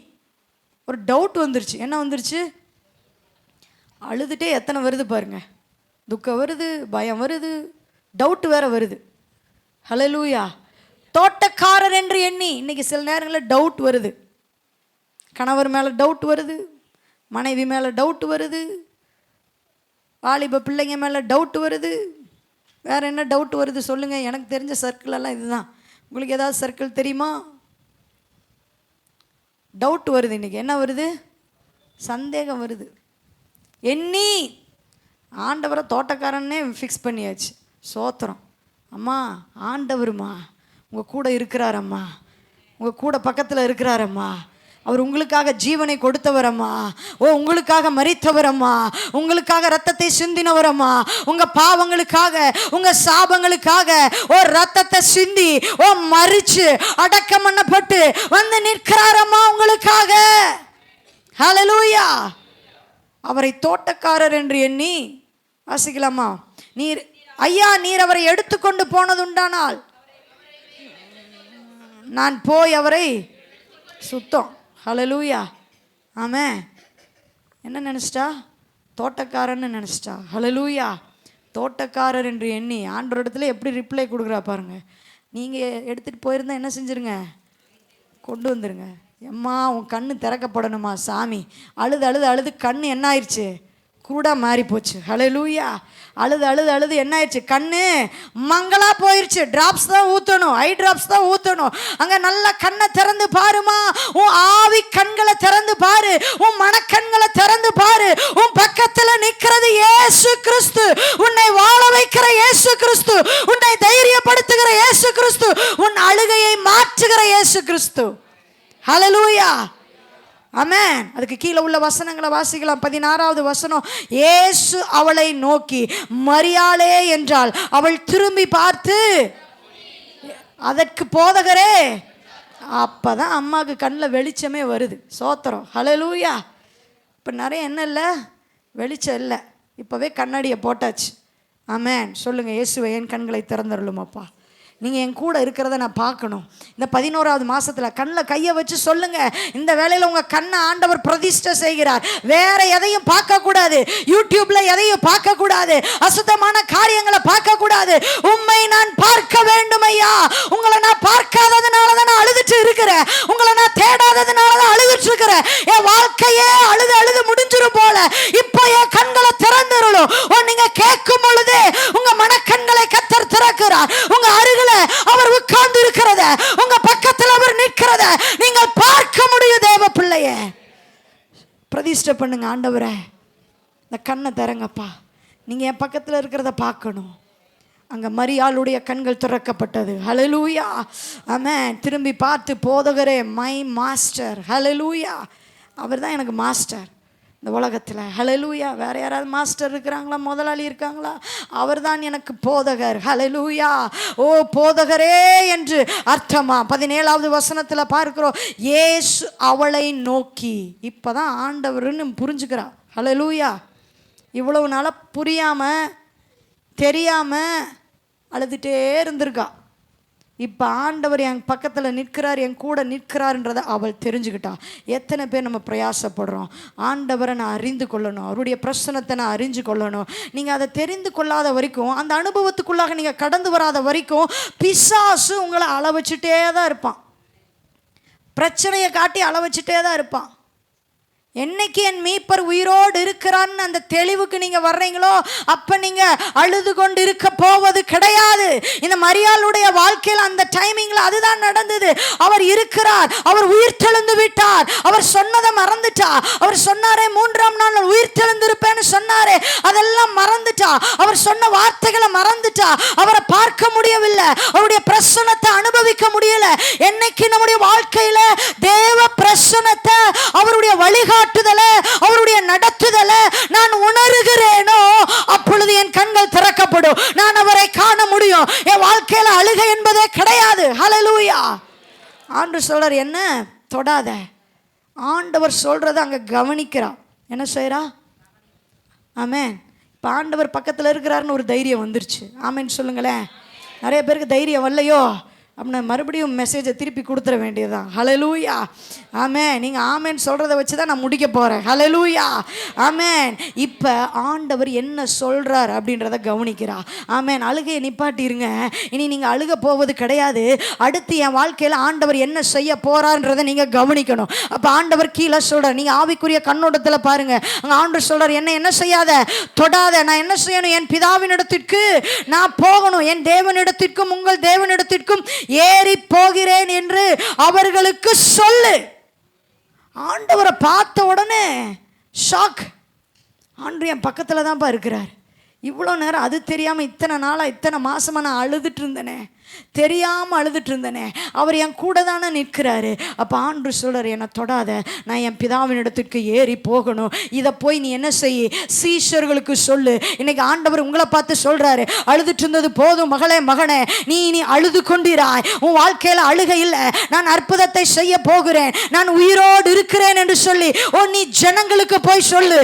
ஒரு டவுட் வந்துருச்சு. என்ன வந்துருச்சு? அழுதுட்டே எத்தனை வருது பாருங்க, துக்கம் வருது, பயம் வருது, டவுட் வேற வருது. ஹல்லேலூயா. தோட்டக்காரர் என்று எண்ணி. இன்னைக்கு சில நேரங்களில் டவுட் வருது, கணவர் மேலே டவுட் வருது, மனைவி மேலே டவுட் வருது, வாலிப பிள்ளைங்க மேலே டவுட் வருது. வேற என்ன டவுட் வருது சொல்லுங்க? எனக்கு தெரிஞ்ச சர்க்கிள் எல்லாம் இதுதான். உங்களுக்கு ஏதாவது சர்க்கிள் தெரியுமா? டவுட் வருது. இன்னைக்கு என்ன வருது? சந்தேகம் வருது. எண்ணி ஆண்டவரை தோட்டக்காரன்னே ஃபிக்ஸ் பண்ணியாச்சு. சோத்திரம். அம்மா, ஆண்டவருமா உங்கள் கூட இருக்கிறாரம்மா, உங்கள் கூட பக்கத்தில் இருக்கிறாரம்மா, அவர் உங்களுக்காக ஜீவனை கொடுத்தவரம்மா, ஓ உங்களுக்காக மரித்தவரம்மா, உங்களுக்காக ரத்தத்தை சிந்தினவரம்மா, உங்கள் பாவங்களுக்காக உங்கள் சாபங்களுக்காக ஓ ரத்தத்தை சிந்தி ஓ மரிச்சு அடக்கம் பண்ணப்பட்டு வந்து நிற்கிறாரம்மா உங்களுக்காக. ஹல்லேலூயா. அவரை தோட்டக்காரர் என்று எண்ணி. வாசிக்கலாமா? நீர் ஐயா, நீர் அவரை எடுத்துக்கொண்டு போனதுண்டானால் நான் போய் அவரை சுத்தம். ஹல்லேலூயா. ஆமென். என்ன நினச்சிட்டா? தோட்டக்காரன்னு நினச்சிட்டா. ஹல்லேலூயா. தோட்டக்காரர் என்று எண்ணி ஆண்டவரிடத்துல எப்படி ரிப்ளை கொடுக்குறா பாருங்க. நீங்கள் எடுத்துகிட்டு போயிருந்தா என்ன செஞ்சுருங்க? கொண்டு வந்துருங்க. எம்மா உன் கண்ணு திறக்கப்படணுமா சாமி? அழுது அழுது அழுது கண்ணு என்ன ஆயிடுச்சு? கூட மாறி போச்சு. ஹல்லேலூயா. அழுது அழுது அழுது என்ன ஆயிடுச்சு? கண்ணு மங்களா போயிடுச்சு. டிராப்ஸ் தான் ஊற்றணும், ஐ டிராப்ஸ் தான் ஊற்றணும். அங்கே நல்லா கண்ணை திறந்து பாருமா, உன் ஆவி கண்களை திறந்து பாரு, உன் மனக்கண்களை திறந்து பாரு. உன் பக்கத்தில் நிற்கிறது இயேசு கிறிஸ்து, உன்னை வாழ வைக்கிற இயேசு கிறிஸ்து, உன்னை தைரியப்படுத்துகிற இயேசு கிறிஸ்து, உன் அழுகையை மாற்றுகிற இயேசு கிறிஸ்து. ஹல்லேலூயா. ஆமென். அதுக்கு கீழே உள்ள வசனங்களை வாசிக்கலாம். 16வது வசனம். இயேசு அவளை நோக்கி மரியாளே என்றாள். அவள் திரும்பி பார்த்து, அதற்கு போதகரே. அப்பதான் அம்மாவுக்கு கண்ணில் வெளிச்சமே வருது. சோத்திரம். ஹல்லேலூயா. இப்போ நிறைய என்ன இல்லை, வெளிச்சம் இல்லை, இப்போவே கண்ணாடியை போட்டாச்சு. ஆமென். சொல்லுங்கள், இயேசுவை என் கண்களை திறந்தருளும் அப்பா, நீங்கள் என் கூட இருக்கிறத நான் பார்க்கணும். இந்த 11வது மாதத்தில் கண்ணில் கையை வச்சு சொல்லுங்கள், இந்த வேளையில் உங்கள் கண்ணை ஆண்டவர் பிரதிஷ்டை செய்கிறார். வேற எதையும் பார்க்கக்கூடாது, யூடியூப்பில் எதையும் பார்க்கக்கூடாது, அசுத்தமான காரியங்களை பார்க்கக்கூடாது. உம்மை நான் பார்க்க வேண்டும் ஐயா. உங்களை நான் பார்க்காததுனால தான் நான் அழுதுட்டு இருக்கிறேன், உங்களை நான் தேடாததுனால தான் அழுதுட்டு இருக்கிறேன். என் வாழ்க்கையே அழுது அழுது முடிஞ்சிரும் போல இப்போ என் கண்களை திறந்துருளும். நீங்க கேட்கும் பொழுது உங்க மனக்கண்களை கர்த்தர் திறக்கிறார். உங்க அருகில அவர் உட்கார்ந்து இருக்கிறத, உங்க பக்கத்தில் அவர் நிற்கிறத நீங்கள் பார்க்க முடியும். தேவ பிள்ளையே, பிரதிஷ்டை பண்ணுங்க. ஆண்டவரே, இந்த கண்ணை தரங்கப்பா, நீங்க என் பக்கத்தில் இருக்கிறத பார்க்கணும். அங்க மரியாளுடைய கண்கள் திறக்கப்பட்டது. ஹல்லேலூயா, ஆமென். திரும்பி பார்த்து, போதகரே, மை மாஸ்டர். ஹல்லேலூயா, அவர் தான் எனக்கு மாஸ்டர் இந்த உலகத்தில். ஹல்லேலூயா. வேற யாராவது மாஸ்டர் இருக்கிறாங்களா, முதலாளி இருக்காங்களா? அவர் தான் எனக்கு போதகர். ஹல்லேலூயா. ஓ போதகரே என்று அர்த்தமா. 17வது வசனத்தில் பார்க்கிறோம், இயேசு அவளை நோக்கி. இப்போதான் ஆண்டவர்னு புரிஞ்சுக்கிறா. ஹல்லேலூயா. இவ்வளவு நாளாக புரியாமல் தெரியாமல் அழுதுகிட்டே இருந்திருக்கா. இப்போ ஆண்டவர் என் பக்கத்தில் நிற்கிறார், என் கூட நிற்கிறார்ன்றதை அவள் தெரிஞ்சுக்கிட்டா. எத்தனை பேர் நம்ம பிரயாசப்படுறோம், ஆண்டவரை நான் அறிந்து கொள்ளணும், அவருடைய பிரசனத்தை நான் அறிஞ்சு கொள்ளணும். நீங்கள் அதை தெரிந்து கொள்ளாத வரைக்கும், அந்த அனுபவத்துக்குள்ளாக நீங்கள் கடந்து வராத வரைக்கும் பிசாசு உங்களை அள வச்சுட்டே தான் இருப்பான். பிரச்சனையை காட்டி அள வச்சுட்டே தான் இருப்பான். என்னைக்கு என் மீட்பர் உயிரோடு இருக்கிறான்னு அந்த தெளிவுக்கு நீங்க வர்றீங்களோ, அப்ப நீங்க அழுது கொண்டு இருக்க போவது கிடையாது. இந்த மரியாளுடைய வாழ்க்கையில் அந்த டைமிங்ல அதுதான் நடந்தது. அவர் இருக்கிறார், அவர் உயிர் தெழுந்து விட்டார். அவர் சொன்னதை மறந்துட்டா. அவர் சொன்னாரே 3ஆம் நாள் உயிர் தெழுந்திருப்பேன்னு சொன்னாரே, அதெல்லாம் மறந்துட்டா. அவர் சொன்ன வார்த்தைகளை மறந்துட்டா. அவரை பார்க்க முடியவில்லை, அவருடைய பிரசன்னத்தை அனுபவிக்க முடியல. என்னைக்கு நம்முடைய வாழ்க்கையில தேவ பிரசன்னத்தை, அவருடைய வழிகாட்டுதலை, அவருடைய நடத்துதலை நான் உணர்கிறேனோ, அப்பொழுது என் கண்கள் திறக்கப்படும், நான் அவரை காண முடியும். என் வாழ்க்கையில அழுகை என்பதே கிடையாது. ஹல்லேலூயா. ஆண்டவர் சொல்றார், என்ன தொடாத. ஆண்டவர் சொல்றத அங்க கவனிக்கிறா. என்ன செய்யறா? ஆமென். இப்போ ஆண்டவர் பக்கத்தில் இருக்கிறாருன்னு ஒரு தைரியம் வந்துருச்சு. ஆமென் சொல்லுங்களேன். நிறைய பேருக்கு தைரியம் வரலையோ அப்படின்னா மறுபடியும் மெசேஜை திருப்பி கொடுத்துட வேண்டியதுதான். ஹல்லேலூயா, ஆமென். நீங்கள் ஆமென் சொல்கிறத வச்சு தான் நான் முடிக்க போகிறேன். ஹல்லேலூயா, ஆமென். இப்போ ஆண்டவர் என்ன சொல்கிறார் அப்படின்றத கவனிக்கிறா. ஆமென். அழுகையை நிப்பாட்டிருங்க. இனி நீங்கள் அழுக போவது கிடையாது. அடுத்து என் வாழ்க்கையில் ஆண்டவர் என்ன செய்ய போகிறான்றதை நீங்கள் கவனிக்கணும். அப்போ ஆண்டவர் கீழே சொல்கிறார், நீங்கள் ஆவிக்குரிய கண்ணோட்டத்தில் பாருங்கள். அங்கே ஆண்டவர் சொல்கிறார், என்ன செய்யாத, தொடாத. நான் என்ன செய்யணும்? என் பிதாவினிடத்திற்கு நான் போகணும், என் தேவனிடத்திற்கும் உங்கள் தேவனிடத்திற்கும் ஏறி போகிறேன் என்று அவர்களுக்கு சொல்லு. ஆண்டவரை பார்த்த உடனே ஷாக். ஆண்டவர் என் பக்கத்தில் தான்ப்பா இருக்கிறார். இவ்வளோ நேரம் அது தெரியாமல் இத்தனை நாளாக இத்தனை மாதமாக நான் அழுதுட்டு இருந்தேனே, தெரியாமல் அழுதுட்டு இருந்தேனே, அவர் என் கூட தானே நிற்கிறாரு. அப்போ ஆண்டவர் சொல்கிறார், என்னை தொடாத, நான் என் பிதாவின் இடத்திற்கு ஏறி போகணும். இதை போய் நீ என்ன செய்ய, சீஷர்களுக்கு சொல்லு. இன்னைக்கு ஆண்டவர் உங்களை பார்த்து சொல்கிறாரு, அழுதுட்டு இருந்தது போதும் மகளே, மகனே, நீ இனி அழுது கொண்டிராய். உன் வாழ்க்கையில் அழுகை இல்லை, நான் அற்புதத்தை செய்ய போகிறேன், நான் உயிரோடு இருக்கிறேன் என்று சொல்லி நீ ஜனங்களுக்கு போய் சொல்லு,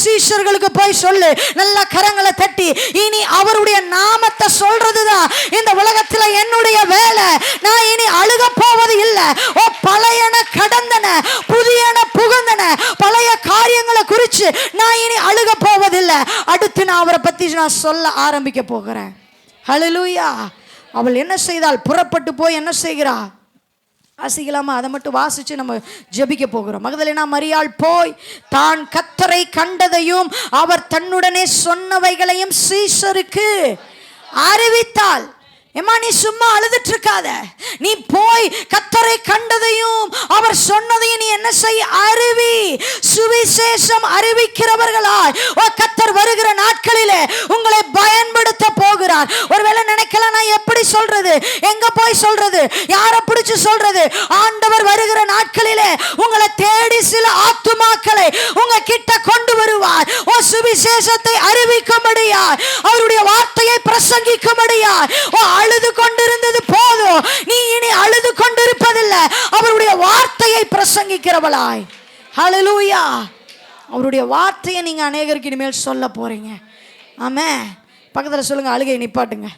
சீஷர்களுக்கு போய் சொல்லு. நல்ல கரங்களை தட்டி இனி அவருடைய நாமத்தை சொல்றதுதான் இந்த உலகத்தில் என்னுடைய வேலை. நான் இனி அழுக போவது இல்லை. பழையன கடந்தன, புதியன புகுந்தன, பழைய காரியங்களை குறித்து நான் இனி அழுக போவதில்லை. அடுத்து நான் அவரை பற்றி நான் சொல்ல ஆரம்பிக்க போகிறேன். ஹல்லேலூயா. அவள் என்ன செய்தாள்? புறப்பட்டு போய் என்ன செய்கிறா? வாசிக்கலாமா? அதை மட்டும் வாசிச்சு நம்ம ஜெபிக்க போகிறோம். மகதலேனா மரியாள் போய் தான் கர்த்தரை கண்டதையும் அவர் தன்னுடனே சொன்னவைகளையும் சீஷருக்கு அறிவித்தாள். ஏம்மா, நீ சும்மா அழுதுட்டு இருக்காத. நீ போய் கர்த்தரை கண்டதையும் அவர் சொன்னதையும் நீ என்ன செய்ய? அறிவி. சுவிசேஷம் அறிவிக்கிறவர்களாய் கர்த்தர் வருகிற நாட்களிலே உங்களை பயன்படுத்த போகிறார். ஒருவேளை நினைக்கலாம், நான் எப்படி சொல்றது, எங்க போய் சொல்றது, யாரை பிடிச்சு சொல்றது? ஆண்டவர் வருகிற நாட்களிலே உங்களை தேடி சில ஆத்துமாக்களை உங்க கிட்ட கொண்டு வருவார். சுவிசேஷத்தை அறிவிக்கும்படியாய், அவருடைய வார்த்தையை பிரசங்கிக்கும்படியாய். அழுது கொண்டிருந்தது போதும், நீ இனி அழுது கொண்டிருப்பதில்லை, அவருடைய வார்த்தையை பிரசங்கிக்கிறவளாய். ஹல்லேலூயா. அவருடைய வார்த்தையை நீங்க அநேகருக்கு இனிமேல் சொல்ல போறீங்க. ஆமென். பக்கத்தில் சொல்லுங்க, அழுகை நிப்பாட்டுங்க.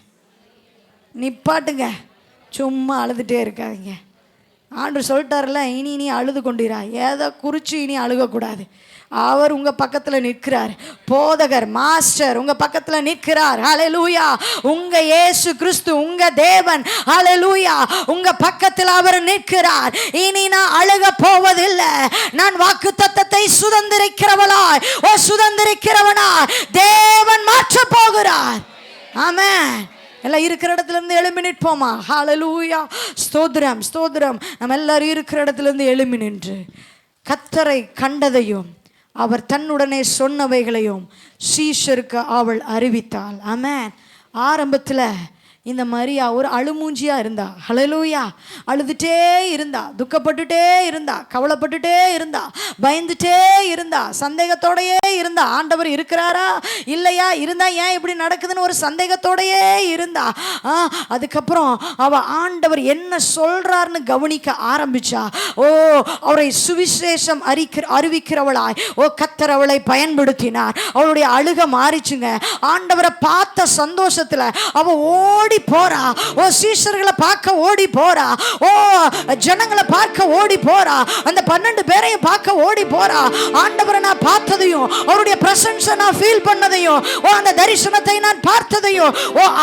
நிப்பாட்டுங்க, சும்மா அழுதுகிட்டே இருக்காதீங்க. ஆண்டவர் சொல்லிட்டார்ல, இனி நீ அழுது கொண்டிரா, ஏதோ குறித்து இனி அழுகக்கூடாது. அவர் உங்கள் பக்கத்தில் நிற்கிறார். போதகர், மாஸ்டர் உங்கள் பக்கத்தில் நிற்கிறார். ஹல்லேலூயா. உங்கள் இயேசு கிறிஸ்து, உங்கள் தேவன், ஹல்லேலூயா, உங்கள் பக்கத்தில் அவர் நிற்கிறார். இனி நான் அழுக போவதில்லை. நான் வாக்குத்தத்தத்தை சுதந்திரிக்கிறவளாய், சுதந்திரிக்கிறவனாய் தேவன் மாற்ற போகிறார். ஆமென். எல்லாம் இருக்கிற இடத்துல இருந்து எழும்பி நிற்போமா? ஹல்லேலூயா. ஸ்தோத்திரம், ஸ்தோத்திரம். நம்ம எல்லாரும் இருக்கிற இடத்துல இருந்து எழும்பி நின்று கர்த்தரை கண்டதையும் அவர் தன்னுடனே சொன்னவைகளையும் சீஷருக்கு அவள் அறிவித்தாள். ஆமென். ஆரம்பத்தில் இந்த மரியா ஒரு அழுமூஞ்சியா இருந்தா. ஹல்லேலூயா. அழுதுட்டே இருந்தா, துக்கப்பட்டுட்டே இருந்தா, கவலைப்பட்டுட்டே இருந்தா, பயந்துட்டே இருந்தா, சந்தேகத்தோடையே இருந்தா. ஆண்டவர் இருக்கிறாரா இல்லையா, இருந்தா ஏன் இப்படி நடக்குதுன்னு ஒரு சந்தேகத்தோடையே இருந்தா. அதுக்கப்புறம் அவ ஆண்டவர் என்ன சொல்றாருன்னு கவனிக்க ஆரம்பிச்சா. அவரை சுவிசேஷம் அறிவிக்கிறவளாய் கர்த்தர் அவளை பயன்படுத்தினார். அவளுடைய அழுக மாறிச்சுங்க. ஆண்டவரை பார்த்த சந்தோஷத்துல அவ ஓடி போறா. சீஷர்களை பார்க்க ஓடி போறா. ஜனங்களை பார்க்க ஓடி போறா. அந்த 12 பேரையும் பார்க்க ஓடி போறா. ஆண்டவரை நான் பார்த்ததையும், அவருடைய பிரசன்ஸை நான் ஃபீல் பண்ணதையும், அந்த தரிசனத்தை நான் பார்த்ததையும்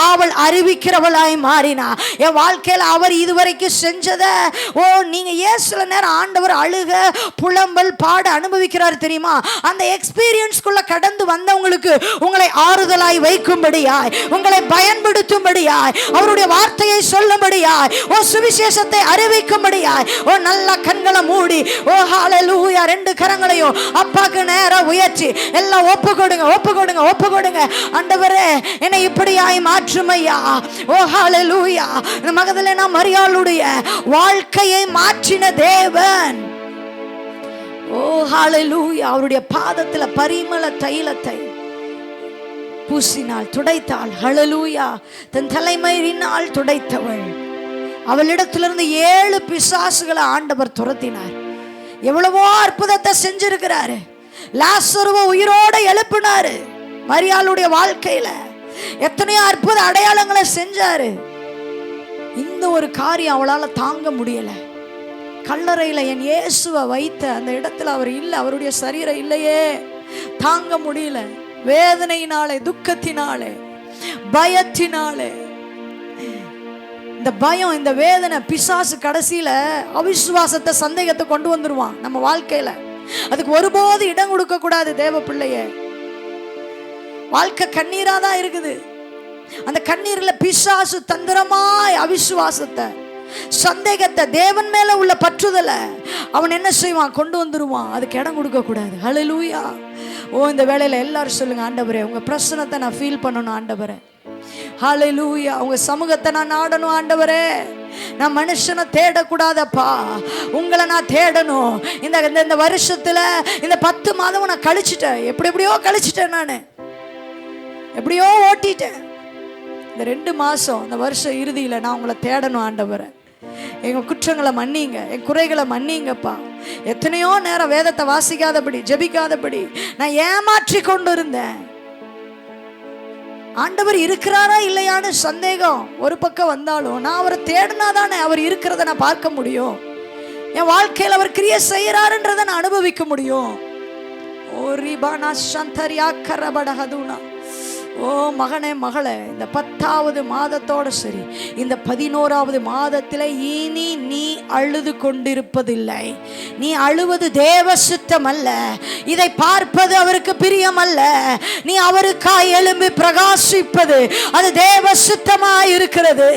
அவள் அறிவிக்கிறவளாய் மாறினா. என் வாழ்க்கையில் அவர் இதுவரைக்கும் செஞ்சதை நீங்க ஏன் சில நேரம் ஆண்டவர் அழுக, புலம்பல், பாட அனுபவிக்கிறார் தெரியுமா? அந்த எக்ஸ்பீரியன்ஸ்குள்ள கடந்து வந்தவங்களுக்கு உங்களை ஆறுதலாய் வைக்கும்படியாய், உங்களை பயன்படுத்தும்படியாய், அவருடைய வார்த்தையை சொல்லும்படியாய், சுவிசேஷத்தை அறிவிக்கும்படியாய் நல்ல கண்களை மூடி ஹல்லேலூயா 2 கரங்களையும் அப்பாக்கு நேரா உயர்த்தி எல்லாம் ஒப்பு கொடுங்க, ஒப்பு கொடுங்க, ஒப்பு கொடுங்க. ஆண்டவரே என்னை இப்படியாய் மாற்றும் ஐயா. ஹல்லேலூயா. இந்த மகதலேனா மரியாளுடைய வாழ்க்கையை மாற்றின தேவன். ஹல்லேலூயா. அவருடைய பாதத்துல பரிமள தைலத்தை பூசினாள், துடைத்தாள். ஹல்லேலூயா. தன் தலைமயிரினால் துடைத்தவள். அவளிடத்திலிருந்து 7 பிசாசுகளை ஆண்டவர் துரத்தினார். எவ்வளவோ அற்புதத்தை செஞ்சிருக்கிறாரு. லாசருவை உயிரோட எழுப்பினாரு. மரியாளுடைய வாழ்க்கையில எத்தனையோ அற்புத அடையாளங்களை செஞ்சாரு. இந்த ஒரு காரியம் அவளால தாங்க முடியல. கல்லறையில என் இயேசுவை வைத்த அந்த இடத்துல அவர் இல்லை, அவருடைய சரீரம் இல்லையே. தாங்க முடியல. வேதனையினாலே, துக்கத்தினாலே, பயத்தினாலே, இந்த பயம், இந்த வேதனை, பிசாசு கடைசியில அவிசுவாசத்தை, சந்தேகத்தை கொண்டு வந்துருவான் நம்ம வாழ்க்கையில. அதுக்கு ஒருபோது இடம் கொடுக்க கூடாது. தேவ பிள்ளையே, வாழ்க்கை கண்ணீரா தான் இருக்குது. அந்த கண்ணீர்ல பிசாசு தந்திரமாய் அவிசுவாசத்தை, சந்தேகத்தை, தேவன் மேல உள்ள பற்றுதலை அவன் என்ன செய்வான்? கொண்டு வந்துருவான். அதுக்கு இடம் கொடுக்க கூடாது. ஹல்லேலூயா. இந்த வேளையில எல்லாரும் சொல்லுங்க, ஆண்டவரே உங்க பிரசன்னத்தை நான் ஃபீல் பண்ணணும் ஆண்டவரே. ஹல்லேலூயா. உங்க சமூகத்தை நான் நாடணும் ஆண்டவரே. நான் மனுஷனை தேடக்கூடாதப்பா, உங்களை நான் தேடணும். இந்த வருஷத்துல இந்த 10 மாதம் நான் கழிச்சிட்டேன். எப்படியோ கழிச்சிட்டேன். நான் எப்படியோ ஓட்டிட்டேன். இந்த 2 மாசம், இந்த வருஷம் இறுதியில நான் உங்களை தேடணும் ஆண்டவரே. எங்க குற்றங்களை மன்னிங்க, என் குறைகளை மன்னிங்கப்பா. எத்தனையோ நேரம் வேதத்தை வாசிக்காதபடி, ஜெபிக்காதபடி நான் ஏமாற்றி கொண்டு இருந்தேன். ஆண்டவர் இருக்கிறாரா இல்லையான்னு சந்தேகம் ஒரு பக்கம் வந்தாலும், நான் அவரை தேடினாதானே அவர் இருக்கிறத நான் பார்க்க முடியும். என் வாழ்க்கையில் அவர் கிரியை செய்யறாருன்றதை நான் அனுபவிக்க முடியும். மகனே, மகளே, இந்த 10வது மாதத்தோட சரி, இந்த 11வது மாதத்தில் இனி நீ அழுது கொண்டிருப்பதில்லை. நீ அழுவது தேவ சித்தம் அல்ல. இதை பார்ப்பது அவருக்கு பிரியம் அல்ல. நீ அவருக்காய் எழும்பி பிரகாசிப்பது அது தேவ சித்தமாய் இருக்கிறது.